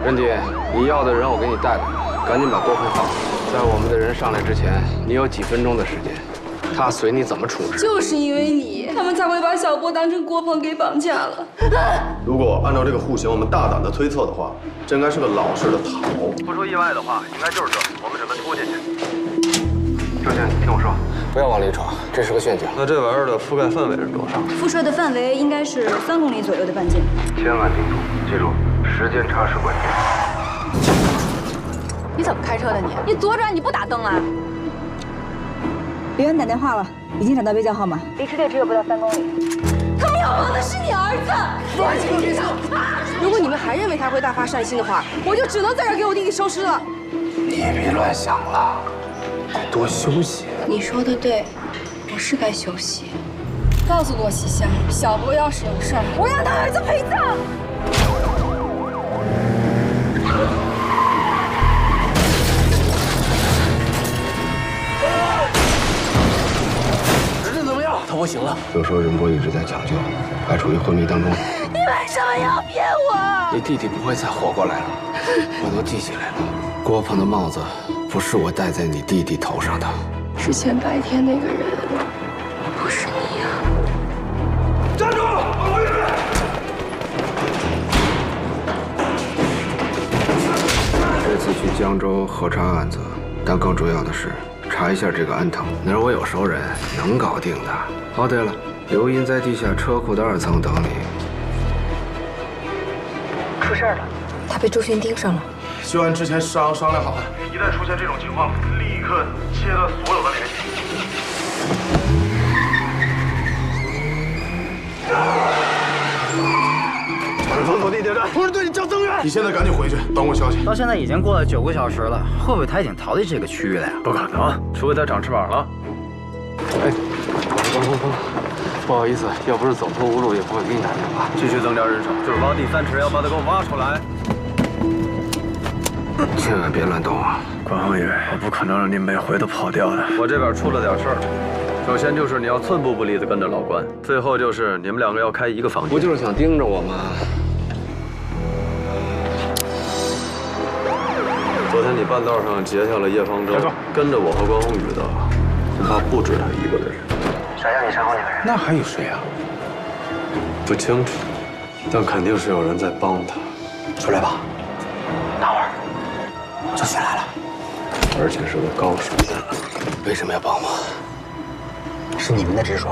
任弟，你要的人我给你带来了，赶紧把郭鹏放了。在我们的人上来之前，你有几分钟的时间，他随你怎么处置。就是因为你，他们才会把小郭当成郭鹏给绑架了。如果按照这个户型，我们大胆的推测的话，这应该是个老式的塔楼。不出意外的话，应该就是这。我们准备突进去。周建，听我说，不要往里闯，这是个陷阱。那这玩意儿的覆盖范围是多少？辐射的范围应该是3公里左右的半径。千万盯住，记住，时间差是关键。你怎么开车的你？你左转你不打灯啊？刘源打电话了，已经找到被叫号码，离支队只有不到3公里。他们要绑的是你儿子！放弃别上！如果你们还认为他会大发善心的话，我就只能在这儿给我弟弟收尸了。你也别乱想了，得多休息。你说的对，我是该休息。告诉洛西香，小博要是有事儿，我让他儿子陪葬。他不行了。就说任波一直在抢救，还处于昏迷当中。你为什么要骗我？你弟弟不会再活过来了，我都记起来了。郭鹏的帽子不是我戴在你弟弟头上的。之前白天那个人，不是你呀。站住！往回来！这次去江州核查案子，但更重要的是查一下这个安藤，那是我有熟人，能搞定的。哦，对了，刘英在地下车库的2层等你。出事了，他被周迅盯上了。就按之前商量好的，一旦出现这种情况，立刻切断所有的联系。封锁地铁站，同志对你叫增援。你现在赶紧回去，等我消息。到现在已经过了9个小时了，会不会他已经逃离这个区域了呀？不可能，除非他长翅膀了。哎，风，不好意思，要不是走投无路，也不会给你打电话。继续增加人手，就是挖第3尺，要把他给我挖出来。千万别乱动啊！关宏宇，我不可能让你每回都跑掉的。我这边出了点事儿，首先就是你要寸步不离的跟着老关，最后就是你们2个要开一个房间。不就是想盯着我吗？昨天你半道上截下了叶方舟，跟着我和关宏宇的，恐怕不止他一个人。谁让你身后那个人？那还有谁啊？不清楚，但肯定是有人在帮他。出来吧，等会儿就起来了。而且是个高手。为什么要帮我？是你们的直属。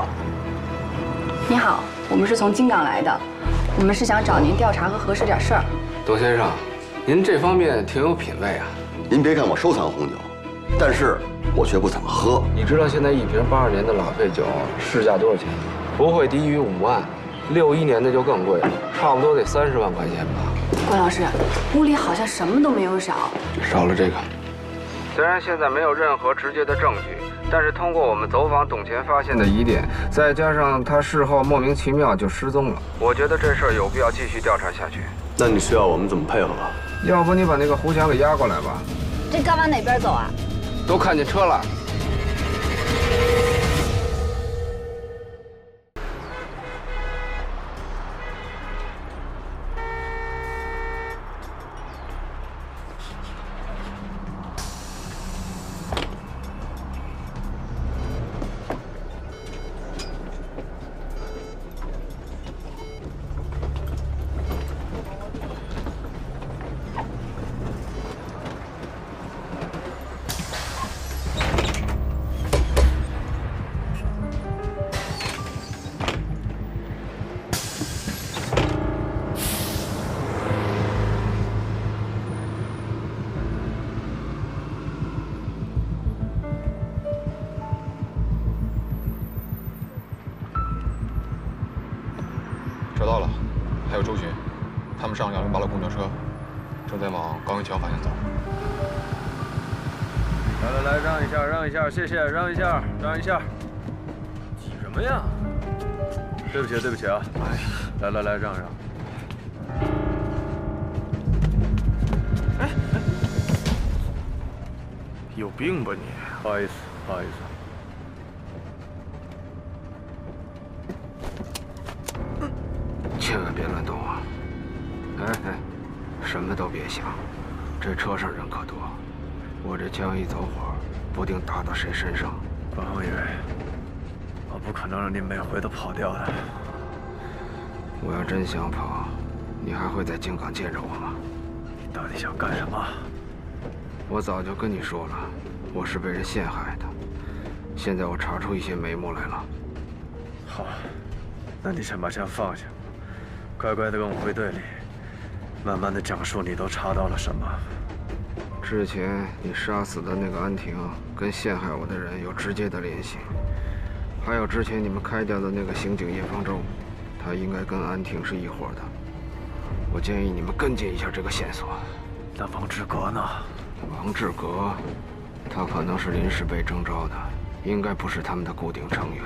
你好，我们是从京港来的，我们是想找您调查和核实点事儿。董先生，您这方面挺有品位啊。您别看我收藏红酒，但是我却不怎么喝。你知道现在一瓶82年的老配酒市价多少钱吗？不会低于5万，61年的就更贵了，差不多得30万块钱吧。关老师，屋里好像什么都没有少。少了这个。虽然现在没有任何直接的证据，但是通过我们走访董前发现的疑点，再加上他事后莫名其妙就失踪了，我觉得这事儿有必要继续调查下去。那你需要我们怎么配合？要不你把那个胡强给押过来吧。这该往哪边走啊？都看见车了。找到了，还有周巡，他们上208路公交车，正在往高云桥方向走。来，让一下，谢谢，让一下。挤什么呀？对不起啊！来，让。哎，有病吧你？不好意思。千万别乱动啊！哎，什么么都别想，这车上人可多，我这枪一走火，不定打到谁身上。关宏宇，我不可能让你每回都跑掉的。我要真想跑，你还会在京港见着我吗？你到底想干什么？我早就跟你说了，我是被人陷害的。现在我查出一些眉目来了。好，那你先把枪放下，乖乖的跟我回队里，慢慢的讲述你都查到了什么。之前你杀死的那个安婷，跟陷害我的人有直接的联系。还有之前你们开掉的那个刑警叶方舟，他应该跟安婷是一伙的。我建议你们跟进一下这个线索。那王志革呢？王志革，他可能是临时被征召的，应该不是他们的固定成员。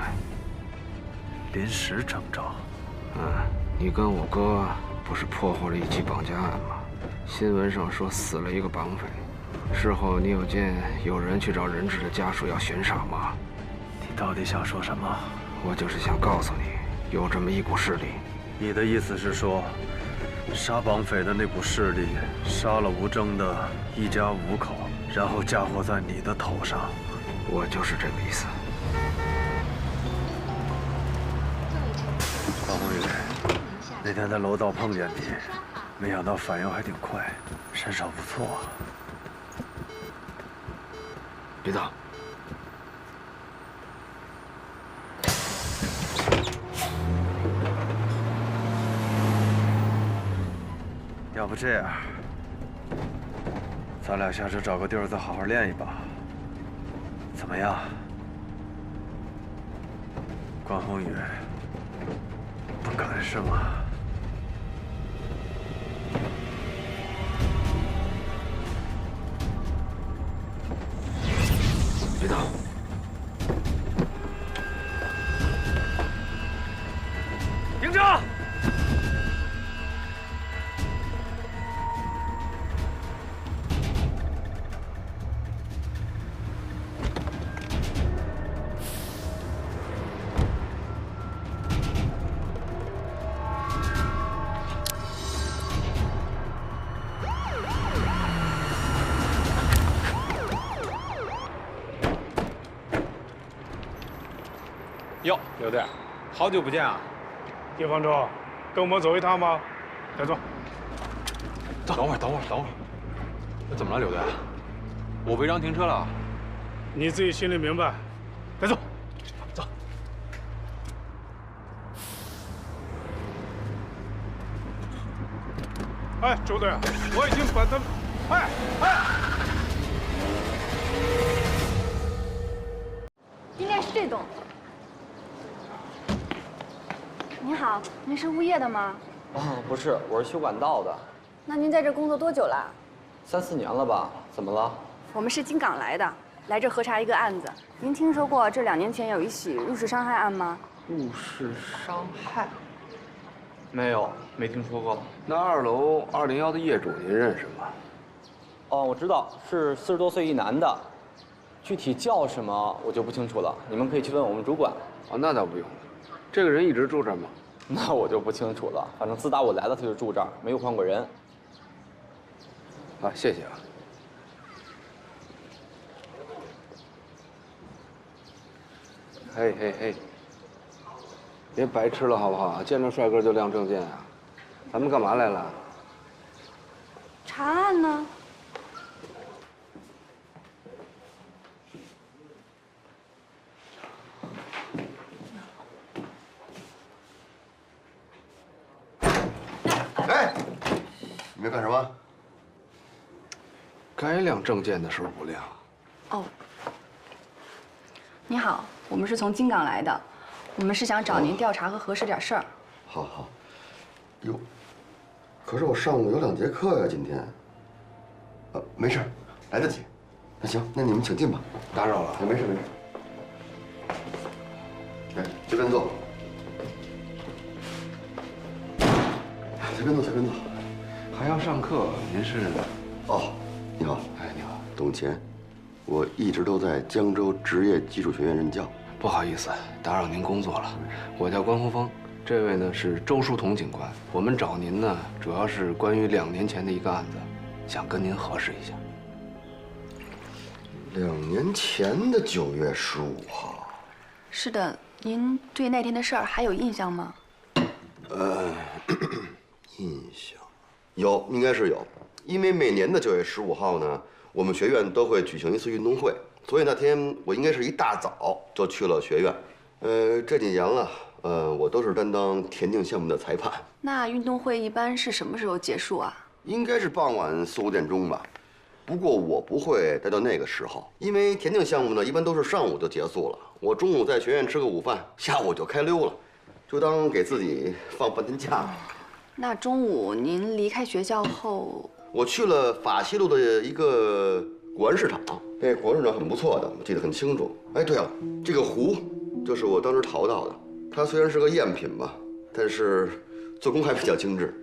临时征召？你跟我哥不是破获了一起绑架案吗？新闻上说死了一个绑匪，事后你有见有人去找人质的家属要悬赏吗？你到底想说什么？我就是想告诉你，有这么一股势力。你的意思是说，杀绑匪的那股势力杀了吴征的一家5口，然后嫁祸在你的头上？我就是这个意思。关宏宇，那天在楼道碰见你，没想到反应还挺快，身手不错。别动。要不这样，咱俩下车找个地儿再好好练一把，怎么样？关宏宇，不敢是吗？别动。营长。哟，刘队，好久不见啊！叶方舟，跟我们走一趟吗？来坐。等会儿，那怎么了，刘队？我违章停车了。你自己心里明白。来坐，走。哎，周队，我已经把他，应该是这栋。您好，您是物业的吗？不是，我是修管道的。那您在这工作多久了？3、4年了吧？怎么了？我们是京港来的，来这核查一个案子。您听说过这2年前有一起入室伤害案吗？入室伤害？没有，没听说过。那2楼201的业主您认识吗？哦，我知道，是40多岁一男的，具体叫什么我就不清楚了，你们可以去问我们主管。哦，那倒不用。这个人一直住这儿吗？那我就不清楚了，反正自打我来了他就住这儿，没有换过人。啊，谢谢啊。嘿，别白吃了好不好？见着帅哥就亮证件啊！咱们干嘛来了？查案呢。哎，你们干什么？该亮证件的时候不亮。哦，你好，我们是从京港来的，我们是想找您调查和核实点事儿。好。哟，可是我上午有2节课呀，今天。没事，来得及。那行，那你们请进吧。打扰了。没事。来，随便坐。随便坐。还要上课？您是？哦，你好。哎，你好，董乾，我一直都在江州职业技术学院任教。不好意思，打扰您工作了。我叫关洪峰，这位呢是周书同警官，我们找您呢，主要是关于2年前的一个案子，想跟您核实一下。2年前的9月15号。是的，您对那天的事儿还有印象吗？印象有，应该是有，因为每年的9月15号呢，我们学院都会举行一次运动会，所以那天我应该是一大早就去了学院。这几年了，我都是担当田径项目的裁判。那运动会一般是什么时候结束啊？应该是傍晚4、5点钟吧。不过我不会待到那个时候，因为田径项目呢，一般都是上午就结束了。我中午在学院吃个午饭，下午就开溜了，就当给自己放半天假。那中午您离开学校后，我去了法西路的一个果园市场，那果园市场很不错的，我记得很清楚。哎，对了，这个壶就是我当时淘到的，它虽然是个赝品吧，但是做工还比较精致。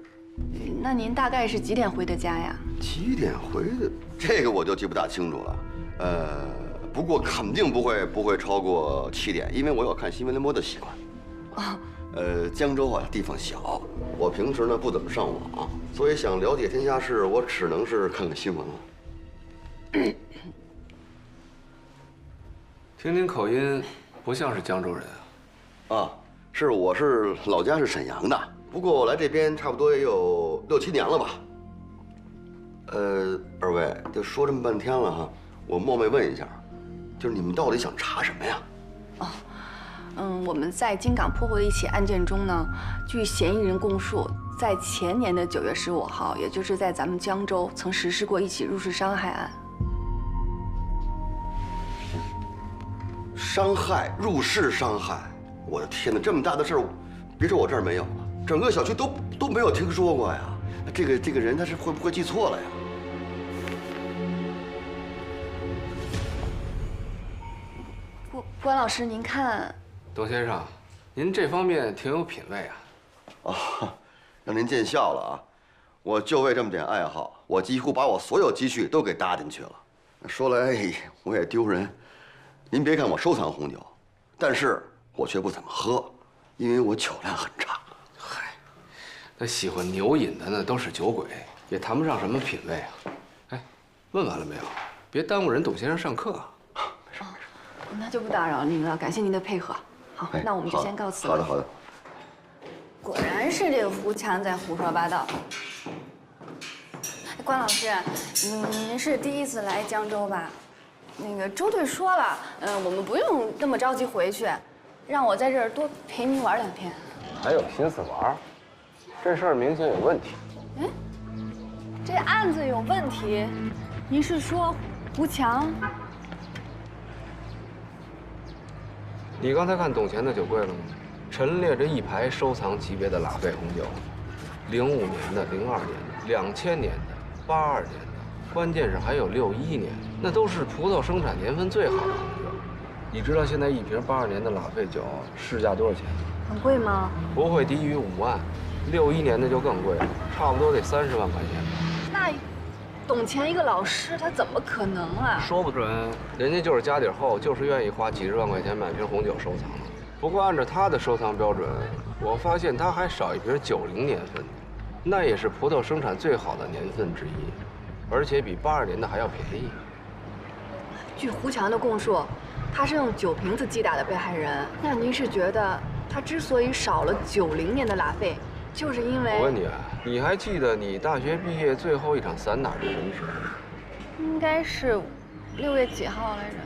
那您大概是几点回的家呀？几点回的？这个我就记不大清楚了。不过肯定不会超过7点，因为我有看新闻联播的习惯。哦。江州啊，地方小，我平时呢不怎么上网，所以想了解天下事，我只能是看看新闻了。听您口音，不像是江州人啊。啊，我是老家是沈阳的，不过我来这边差不多也有6、7年了吧。二位就说这么半天了哈，我冒昧问一下，就是你们到底想查什么呀？哦。我们在金港破获的一起案件中呢，据嫌疑人供述，在前年的9月15号，也就是在咱们江州，曾实施过一起入室伤害案。伤害，入室伤害！我的天哪，这么大的事儿，别说我这儿没有了，整个小区都没有听说过呀。这个人他是会不会记错了呀？关老师，您看。董先生，您这方面挺有品位啊！哦，让您见笑了啊！我就为这么点爱好，我几乎把我所有积蓄都给搭进去了。说来我也丢人，您别看我收藏红酒，但是我却不怎么喝，因为我酒量很差。嗨，那喜欢牛饮的呢都是酒鬼，也谈不上什么品位啊。哎，问完了没有？别耽误人董先生上课啊！没事没事，那就不打扰您了，感谢您的配合。好，那我们就先告辞了。好的，好的。果然是这个胡强在胡说八道。关老师，您是第一次来江州吧？那个周队说了，我们不用那么着急回去，让我在这儿多陪您玩2天。还有心思玩？这事儿明显有问题。哎，这案子有问题？您是说胡强？你刚才看董前的酒柜了吗？陈列着一排收藏级别的拉菲红酒，05年的、02年的、2000年的、82年的，关键是还有61年，那都是葡萄生产年份最好的红酒。你知道现在一瓶82年的拉菲酒市价多少钱吗？很贵吗？不会低于5万，61年的就更贵了，差不多得30万块钱吧。那董前一个老师，他怎么可能啊？说不准，人家就是家底厚，就是愿意花几十万块钱买瓶红酒收藏。不过按照他的收藏标准，我发现他还少一瓶90年份的，那也是葡萄生产最好的年份之一，而且比82年的还要便宜。据胡强的供述，他是用酒瓶子击打的被害人。那您是觉得他之所以少了90年的拉菲，就是因为……我问你啊，你还记得你大学毕业最后一场散打是什么时候？应该是6月几号来着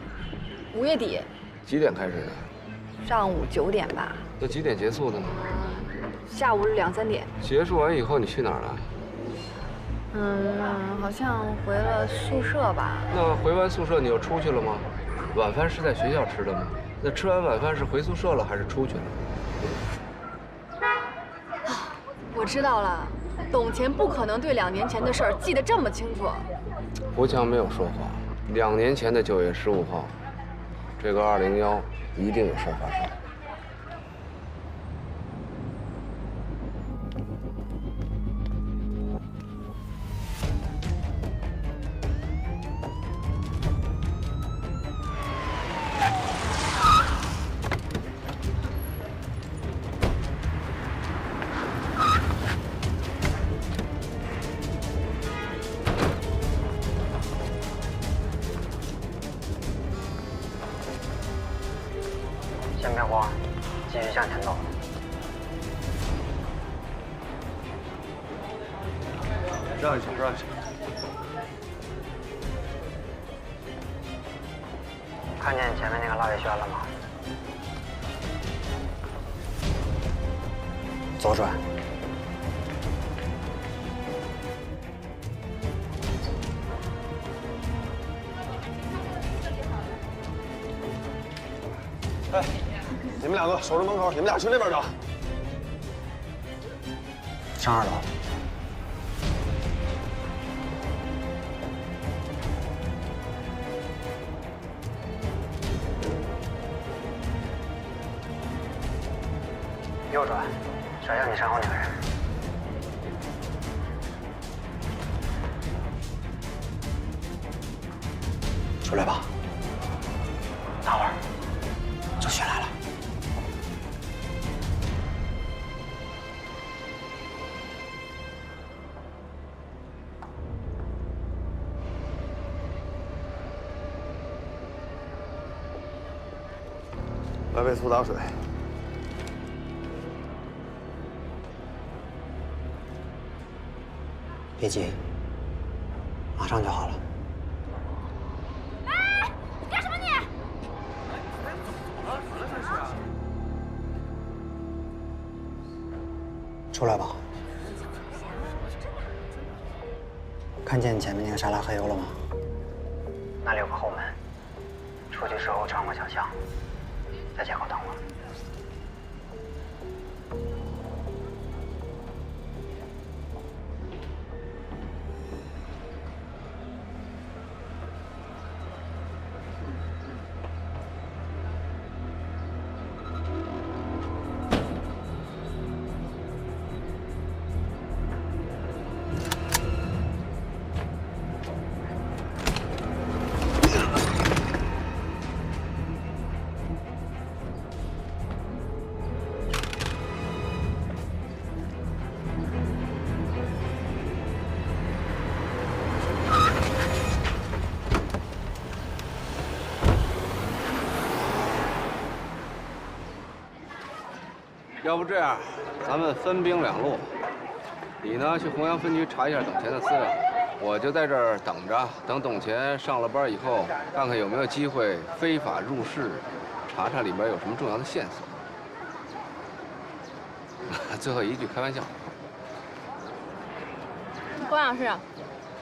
？5月底。几点开始的？上午9点吧。那几点结束的呢？下午2、3点。结束完以后你去哪儿了？好像回了宿舍吧。那回完宿舍你又出去了吗？晚饭是在学校吃的吗？那吃完晚饭是回宿舍了还是出去了？我知道了，董前不可能对2年前的事儿记得这么清楚。胡强没有说谎，2年前的9月15号，这个201一定有事发生。先别慌，继续向前走。让一下，让一下。看见前面那个腊月轩了吗？左转。哎，你们两个守着门口，你们俩去那边找。上2楼。右转，甩向你身后那个人。出来吧，大会儿就雪来了。来杯苏打水。别急，马上就好了。哎，干什么你？出来吧。看见前面那个沙拉黑油了吗？那里有个后门，出去时候穿过小巷，在街口等我。要不这样，咱们分兵2路，你呢去弘阳分局查一下董钱的资料，我就在这儿等着，等董钱上了班以后，看看有没有机会非法入室，查查里边有什么重要的线索。最后一句开玩笑。关老师，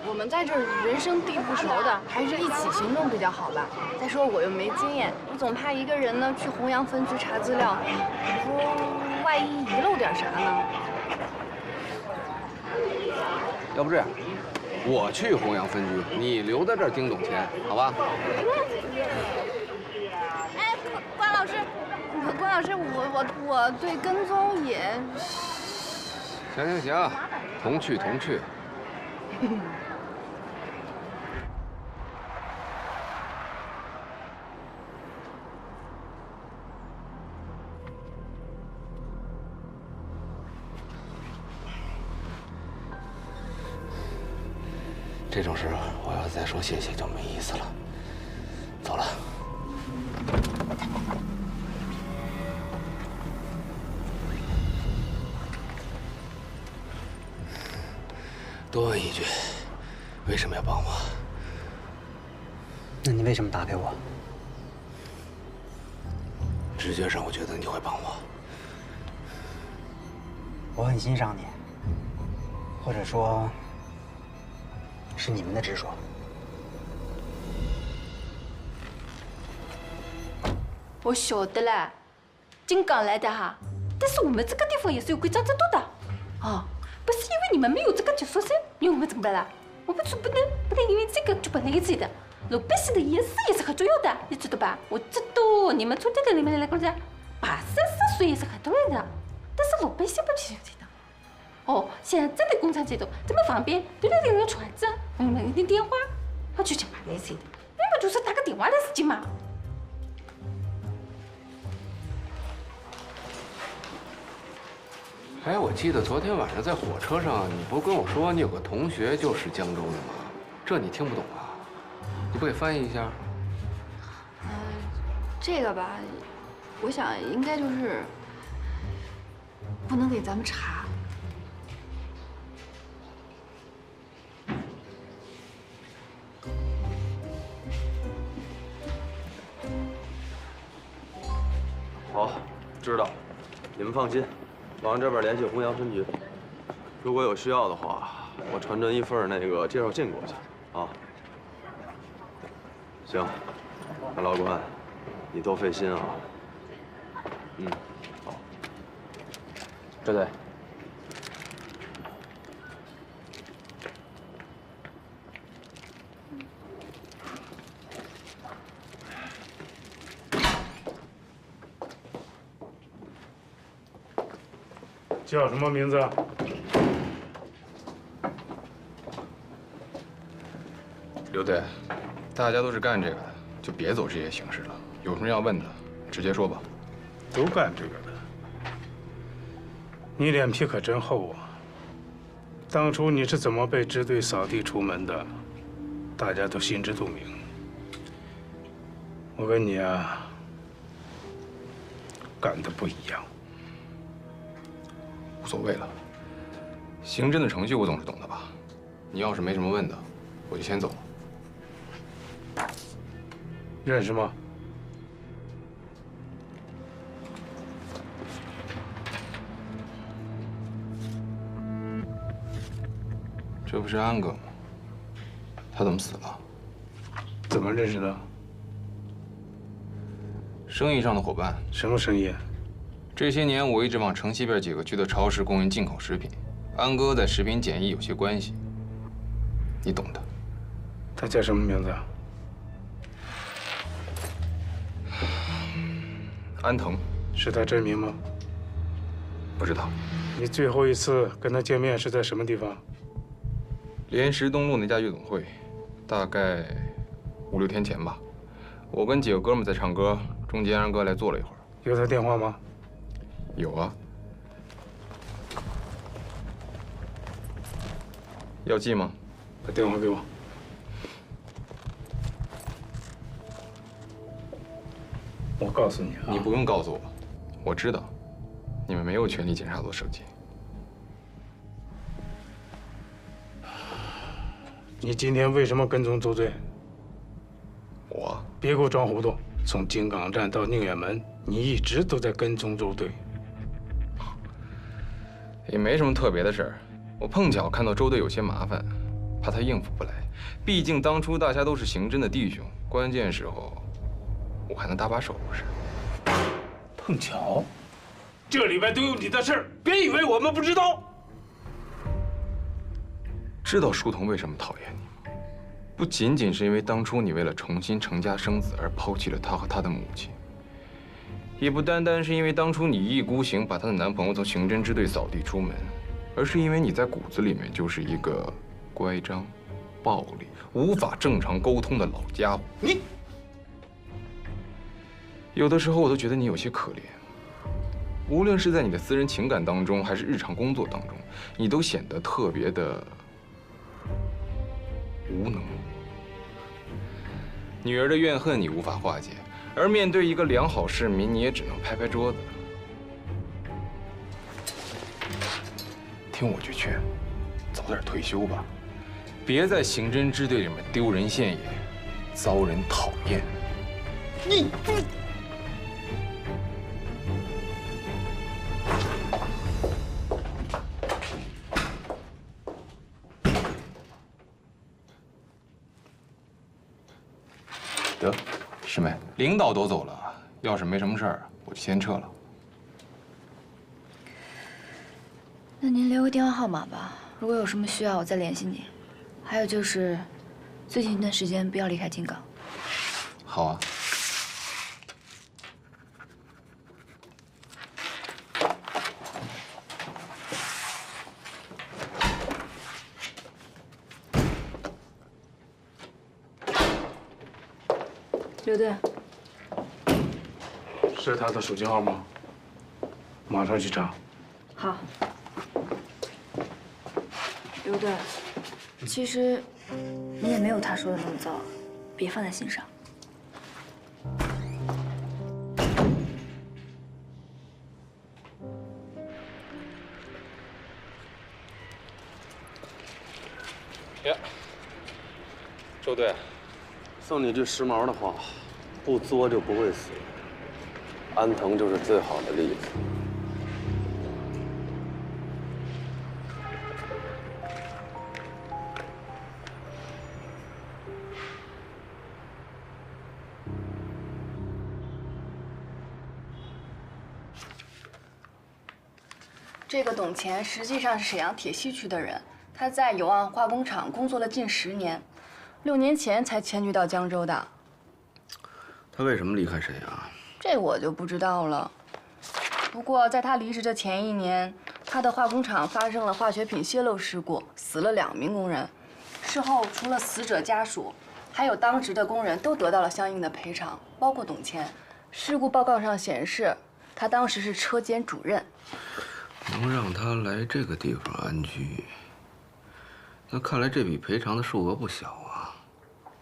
我们在这儿人生地不熟的，还是一起行动比较好吧。再说我又没经验，我总怕一个人呢去弘阳分局查资料，你说万一遗漏点啥呢？要不这样，我去弘阳分局，你留在这儿盯董钱，好吧？哎，关老师，关老师，我对跟踪也……行，同去。这种事我要再说谢谢就没意思了。走了。多问一句，为什么要帮我？那你为什么打给我？直觉上我觉得你会帮我。我很欣赏你，或者说，是你们的直说。我晓得了，金港来的哈，但是我们这个地方也是有规章制度的，啊，不是因为你们没有这个接受性，你们怎么办啦？我们就不能因为这个就把那个自己的老百姓的隐私也是很重要的，你知道吧？我知道你们从这个里面来讲，跋山涉水也是很多人的，但是老百姓不听这的。哦，现在的共产制度这么方便，对那个传真，一点电话，他就讲把那些的，那不就是打个电话的事情吗？哎，我记得昨天晚上在火车上，你不跟我说你有个同学就是江州的吗？这你听不懂啊？你不给翻译一下？这个吧，我想应该就是不能给咱们查。好，知道。你们放心，往这边联系弘扬分局。如果有需要的话，我传真一份那个介绍信过去。啊。行，那老关，你多费心啊。好。支队。叫什么名字？刘队，大家都是干这个的，就别走这些形式了。有什么要问的，直接说吧。都干这个的，你脸皮可真厚啊！当初你是怎么被支队扫地出门的，大家都心知肚明。我跟你啊，干的不一样。无所谓了，刑侦的程序我总是懂的吧？你要是没什么问的，我就先走了。认识吗？这不是安哥吗？他怎么死了？怎么认识的？生意上的伙伴。什么生意？这些年我一直往城西边几个区的超市供应进口食品，安哥在食品检疫有些关系，你懂的。他叫什么名字？安腾。是他真名吗？不知道。你最后一次跟他见面是在什么地方？莲石东路那家夜总会，大概5、6天前吧。我跟几个哥们在唱歌，中间安哥来坐了一会儿。有他电话吗？有啊。要记吗？把电话给我。我告诉你啊，你不用告诉我，我知道，你们没有权利检查我的手机。你今天为什么跟踪周队？我别给我装糊涂！从金港站到宁远门，你一直都在跟踪周队。也没什么特别的事儿，我碰巧看到周队有些麻烦，怕他应付不来。毕竟当初大家都是刑侦的弟兄，关键时候我还能搭把手，不是？碰巧，这里边都有你的事儿，别以为我们不知道。知道书童为什么讨厌你，不仅仅是因为当初你为了重新成家生子而抛弃了他和他的母亲，也不单单是因为当初你一意孤行把她的男朋友从刑侦支队扫地出门，而是因为你在骨子里面就是一个乖张、暴力、无法正常沟通的老家伙。你有的时候我都觉得你有些可怜，无论是在你的私人情感当中，还是日常工作当中，你都显得特别的无能。女儿的怨恨你无法化解，而面对一个良好市民，你也只能拍拍桌子。听我句劝，早点退休吧，别在刑侦支队里面丢人现眼，遭人讨厌。你。得，师妹，领导都走了，要是没什么事儿，我就先撤了。那您留个电话号码吧，如果有什么需要，我再联系你。还有就是，最近一段时间不要离开金港。好啊。刘队，是他的手机号吗？马上去查。好。刘队，其实你也没有他说的那么糟，别放在心上。周队，送你句时髦的话，不作就不会死。安藤就是最好的例子。这个董乾实际上是沈阳铁西区的人，他在友岸化工厂工作了近10年，6年前才迁居到江州的。他为什么离开沈阳？这我就不知道了。不过在他离职的前1年，他的化工厂发生了化学品泄漏事故，死了2名工人。事后，除了死者家属，还有当值的工人都得到了相应的赔偿，包括董乾。事故报告上显示，他当时是车间主任。能让他来这个地方安居，那看来这笔赔偿的数额不小啊。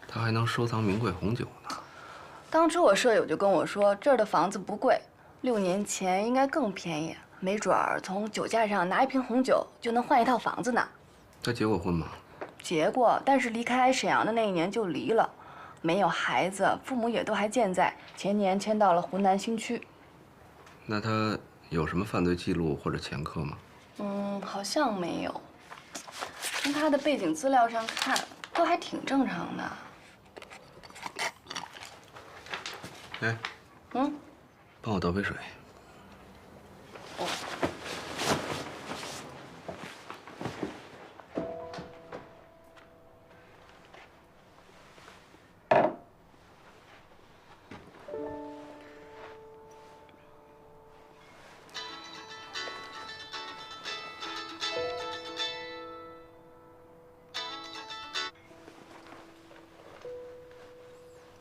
他还能收藏名贵红酒呢。当初我舍友就跟我说，这儿的房子不贵，6年前应该更便宜，没准儿从酒架上拿1瓶红酒就能换1套房子呢。他结过婚吗？结过，但是离开沈阳的那1年就离了，没有孩子，父母也都还健在。前年迁到了湖南新区。那他有什么犯罪记录或者前科吗？好像没有。从他的背景资料上看，都还挺正常的。哎，帮我倒杯水。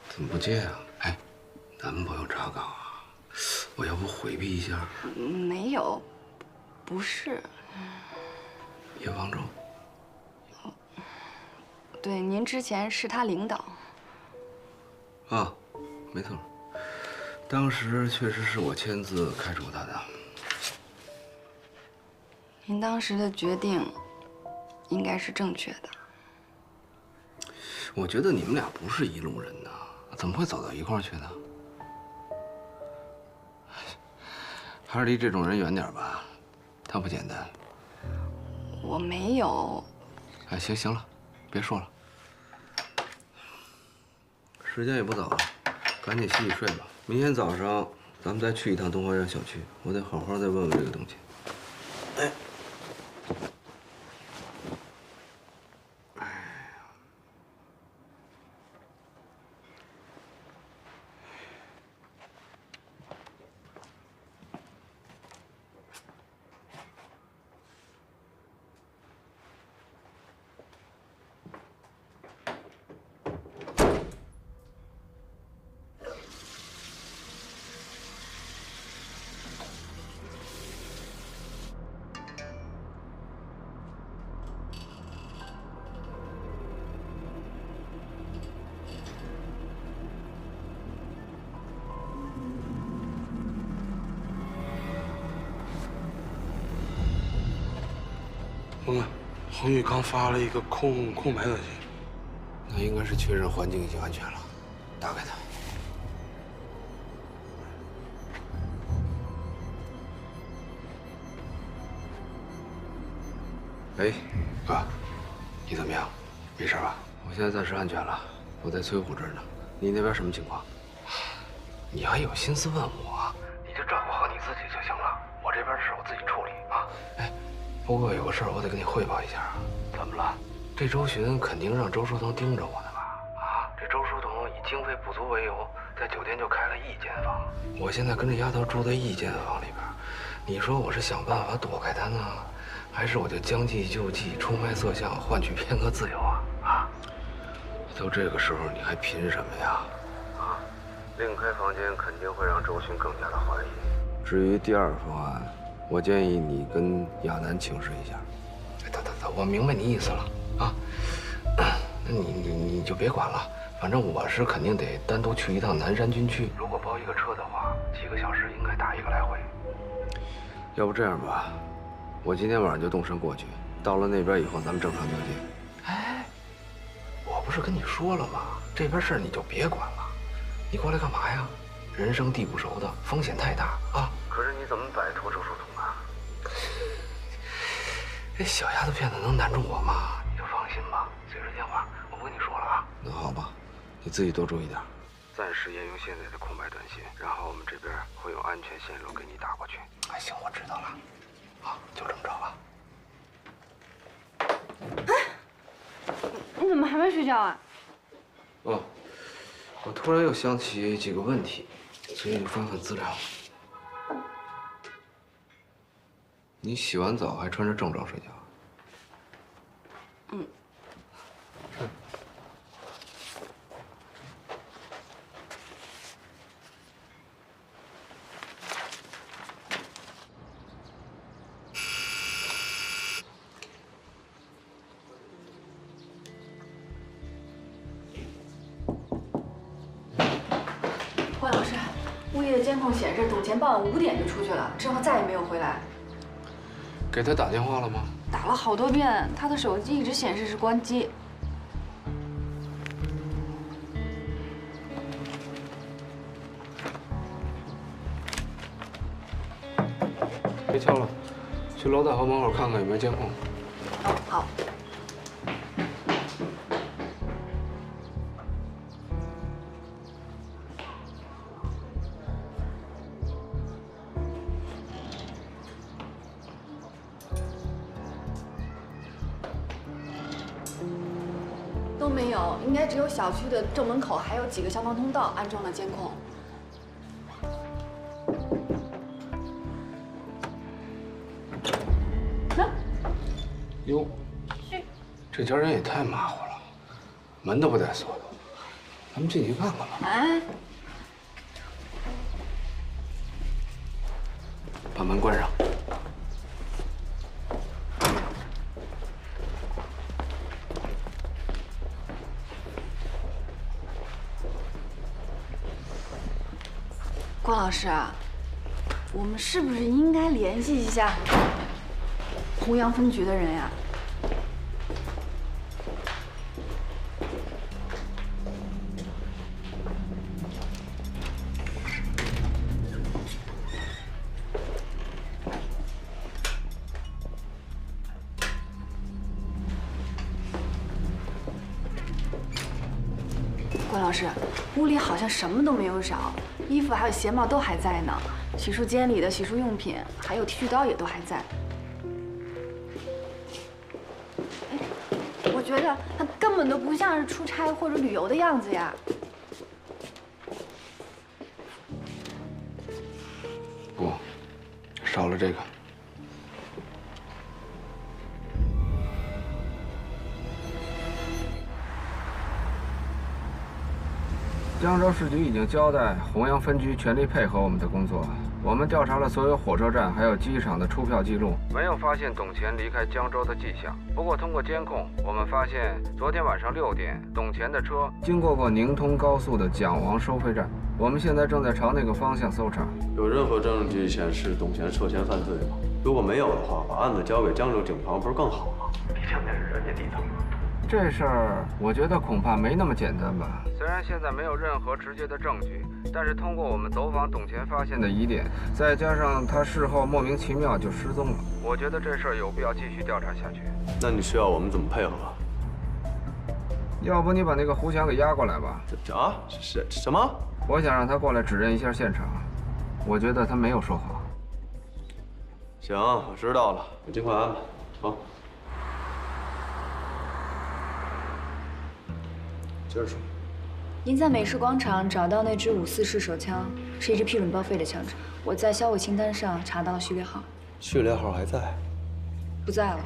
怎么不接啊？哎，男朋友查岗啊，我要不回避一下？没有，不是。叶方舟。对，您之前是他领导。啊，没错，当时确实是我签字开除他的。您当时的决定应该是正确的。我觉得你们俩不是一路人呐，怎么会走到一块儿去呢？还是离这种人远点吧，他不简单。我没有。哎，行了，别说了，时间也不早了，赶紧洗洗睡吧。明天早上咱们再去一趟东花园小区，我得好好再问问这个东西。哎。蒙啊，恒宇刚发了一个空白短信，那应该是确认环境已经安全了。打开它。哎，哥，你怎么样？没事吧？我现在暂时安全了，我在崔虎这儿呢。你那边什么情况？你还有心思问我？你就照顾好你自己就行了。我这边的事我自己处理啊。哎。不过有个事儿，我得跟你汇报一下。怎么了？这周巡肯定让周书童盯着我呢吧？啊，这周书童以经费不足为由，在酒店就开了1间房。我现在跟这丫头住在1间房里边，你说我是想办法躲开她呢，还是我就将计就计，出卖色相，换取片刻自由啊？啊！都这个时候，你还拼什么呀？啊，另开房间肯定会让周巡更加的怀疑。至于第2方案。我建议你跟亚楠请示一下。得，我明白你意思了啊。那你就别管了，反正我是肯定得单独去一趟南山军区。如果包一个车的话，几个小时应该打1个来回。要不这样吧，我今天晚上就动身过去，到了那边以后咱们正常交接。哎，我不是是跟你说了吗？这边事儿你就别管了。你过来干嘛呀？人生地不熟的，风险太大啊！可是你怎么摆脱周书童啊？这小丫头片子能难住我吗？你就放心吧，随着电话我不跟你说了啊。那好吧，你自己多注意点。暂时沿用现在的空白短信，然后我们这边会用安全线路给你打过去。哎，行，我知道了。好，就这么着吧。你怎么还没睡觉啊？哦，我突然又想起几个问题，所以就翻翻资料。你洗完澡还穿着正装睡觉？嗯。关老师，物业的监控显示，董前傍晚5点就出去了，之后再也没有回来。给他打电话了吗？打了好多遍，他的手机一直显示是关机。别敲了，去楼大河门口看看有没有监控。哦，好。都没有，应该只有小区的正门口还有几个消防通道安装了监控。那，哟，这家人也太马虎了，门都不带锁的，咱们进去看看吧。哎，把门关上。关老师啊，我们是不是应该联系一下弘扬分局的人呀？关老师，屋里好像什么都没有少，衣服还有鞋帽都还在呢，洗漱间里的洗漱用品还有剃须刀也都还在。哎，我觉得他根本都不像是出差或者旅游的样子呀。不，少了这个。江州市局已经交代弘扬分局全力配合我们的工作。我们调查了所有火车站还有机场的出票记录，没有发现董前离开江州的迹象。不过通过监控，我们发现昨天晚上6点，董前的车经过宁通高速的蒋王收费站。我们现在正在朝那个方向搜查。有任何证据显示董前涉嫌犯罪吗？如果没有的话，把案子交给江州警方不是更好吗？毕竟那是人家地头。这事儿我觉得恐怕没那么简单吧。虽然现在没有任何直接的证据，但是通过我们走访董前发现的疑点，再加上他事后莫名其妙就失踪了，我觉得这事儿有必要继续调查下去。那你需要我们怎么配合？要不你把那个胡翔给押过来吧。什么？我想让他过来指认一下现场，我觉得他没有说谎。行，我知道了，你尽快安排。好。接着说。您在美市广场找到那支5.4式手枪，是一支批准报废的枪支。我在销毁清单上查到了序列号。序列号还在？不在了，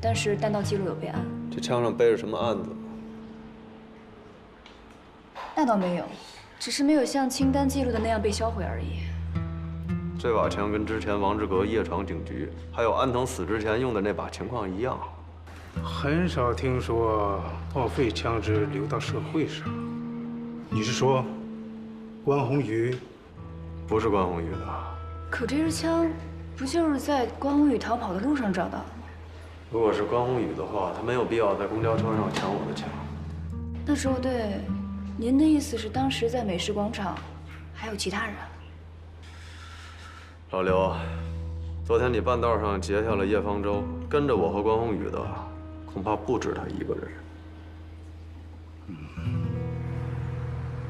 但是弹道记录有备案。这枪上背着什么案子吗？那倒没有，只是没有像清单记录的那样被销毁而已。这把枪跟之前王志革夜闯警局，还有安藤死之前用的那把情况一样。很少听说报废枪支流到社会上。你是说，关宏宇？不是关宏宇的。可这支枪，不就是在关宏宇逃跑的路上找到的吗？如果是关宏宇的话，他没有必要在公交车上抢我的枪。那周队，您的意思是当时在美食广场还有其他人？老刘，昨天你半道上截下了叶方舟，跟着我和关宏宇的，恐怕不止他一个人。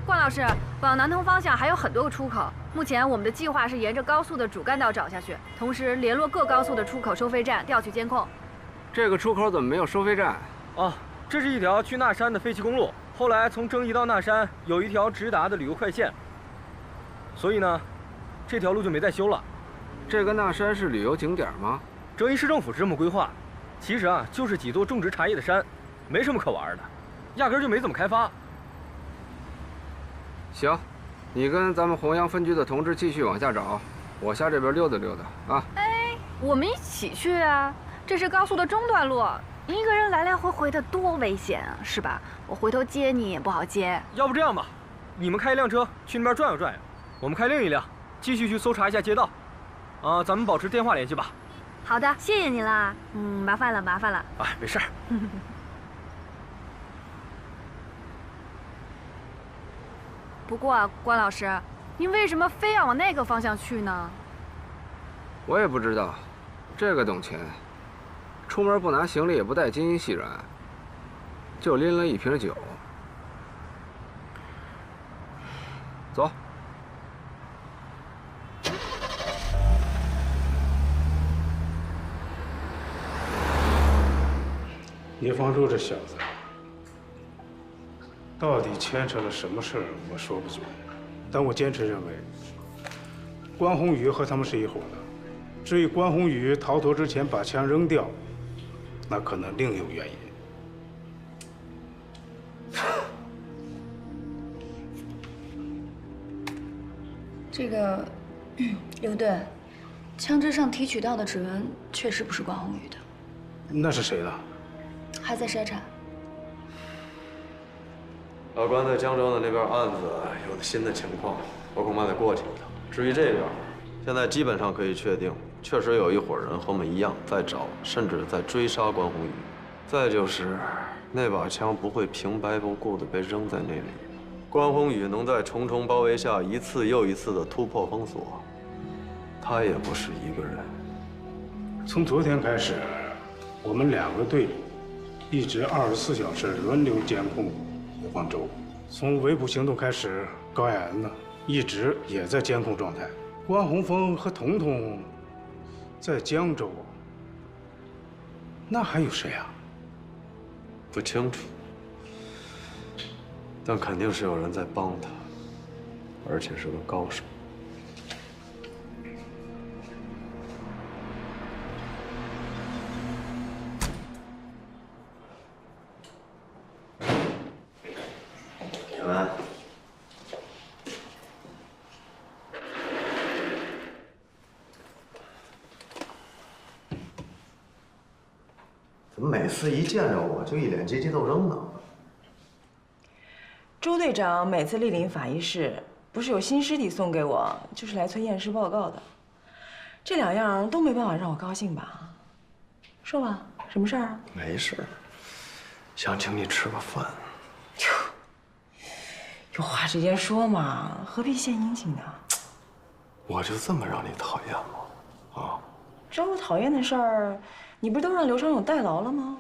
关老师，往南通方向还有很多个出口。目前我们的计划是沿着高速的主干道找下去，同时联络各高速的出口收费站，调取监控。这个出口怎么没有收费站？啊，这是一条去那山的废弃公路。后来从征夷到那山有一条直达的旅游快线，所以呢，这条路就没再修了。这个那山是旅游景点吗？征夷市政府是这么规划，其实啊，就是几座种植茶叶的山，没什么可玩的，压根就没怎么开发。行，你跟咱们弘阳分局的同志继续往下找，我下这边溜达溜达啊。哎，我们一起去啊！这是高速的中段路，你一个人来来回回的多危险啊，是吧？我回头接你也不好接。要不这样吧，你们开一辆车去那边转悠转悠，我们开另一辆，继续去搜查一下街道。啊，咱们保持电话联系吧。好的，谢谢你啦。麻烦了，麻烦了。哎，没事儿。不过啊，关老师，您为什么非要往那个方向去呢？我也不知道，这个懂钱，出门不拿行李，也不带金银细软，就拎了一瓶酒。走。叶方舟这小子，到底牵扯了什么事儿，我说不准。但我坚持认为，关宏宇和他们是一伙的。至于关宏宇逃脱之前把枪扔掉，那可能另有原因。这个，刘队，枪支上提取到的指纹确实不是关宏宇的。那是谁的？还在筛查。老关在江州的那边案子有了新的情况，我恐怕得过去一趟。至于这边，现在基本上可以确定，确实有一伙人和我们一样在找，甚至在追杀关宏宇。再就是那把枪不会平白无故的被扔在那里，关宏宇能在重重包围下一次又一次的突破封锁，他也不是一个人。从昨天开始，我们2个队一直24小时轮流监控叶方舟。从围捕行动开始，高亚安呢一直也在监控状态。关宏峰和彤彤在江州，那还有谁啊？不清楚，但肯定是有人在帮他，而且是个高手。小文，怎么每次一见着我就一脸急急斗争呢？周队长每次莅临法医室，不是有新尸体送给我，就是来催验尸报告的。这2样都没办法让我高兴吧？说吧，什么事儿啊？没事儿，想请你吃个饭。有话直接说嘛，何必献殷勤呢？我就这么让你讨厌吗？啊？让我讨厌的事儿，你不是都让刘长勇代劳了吗？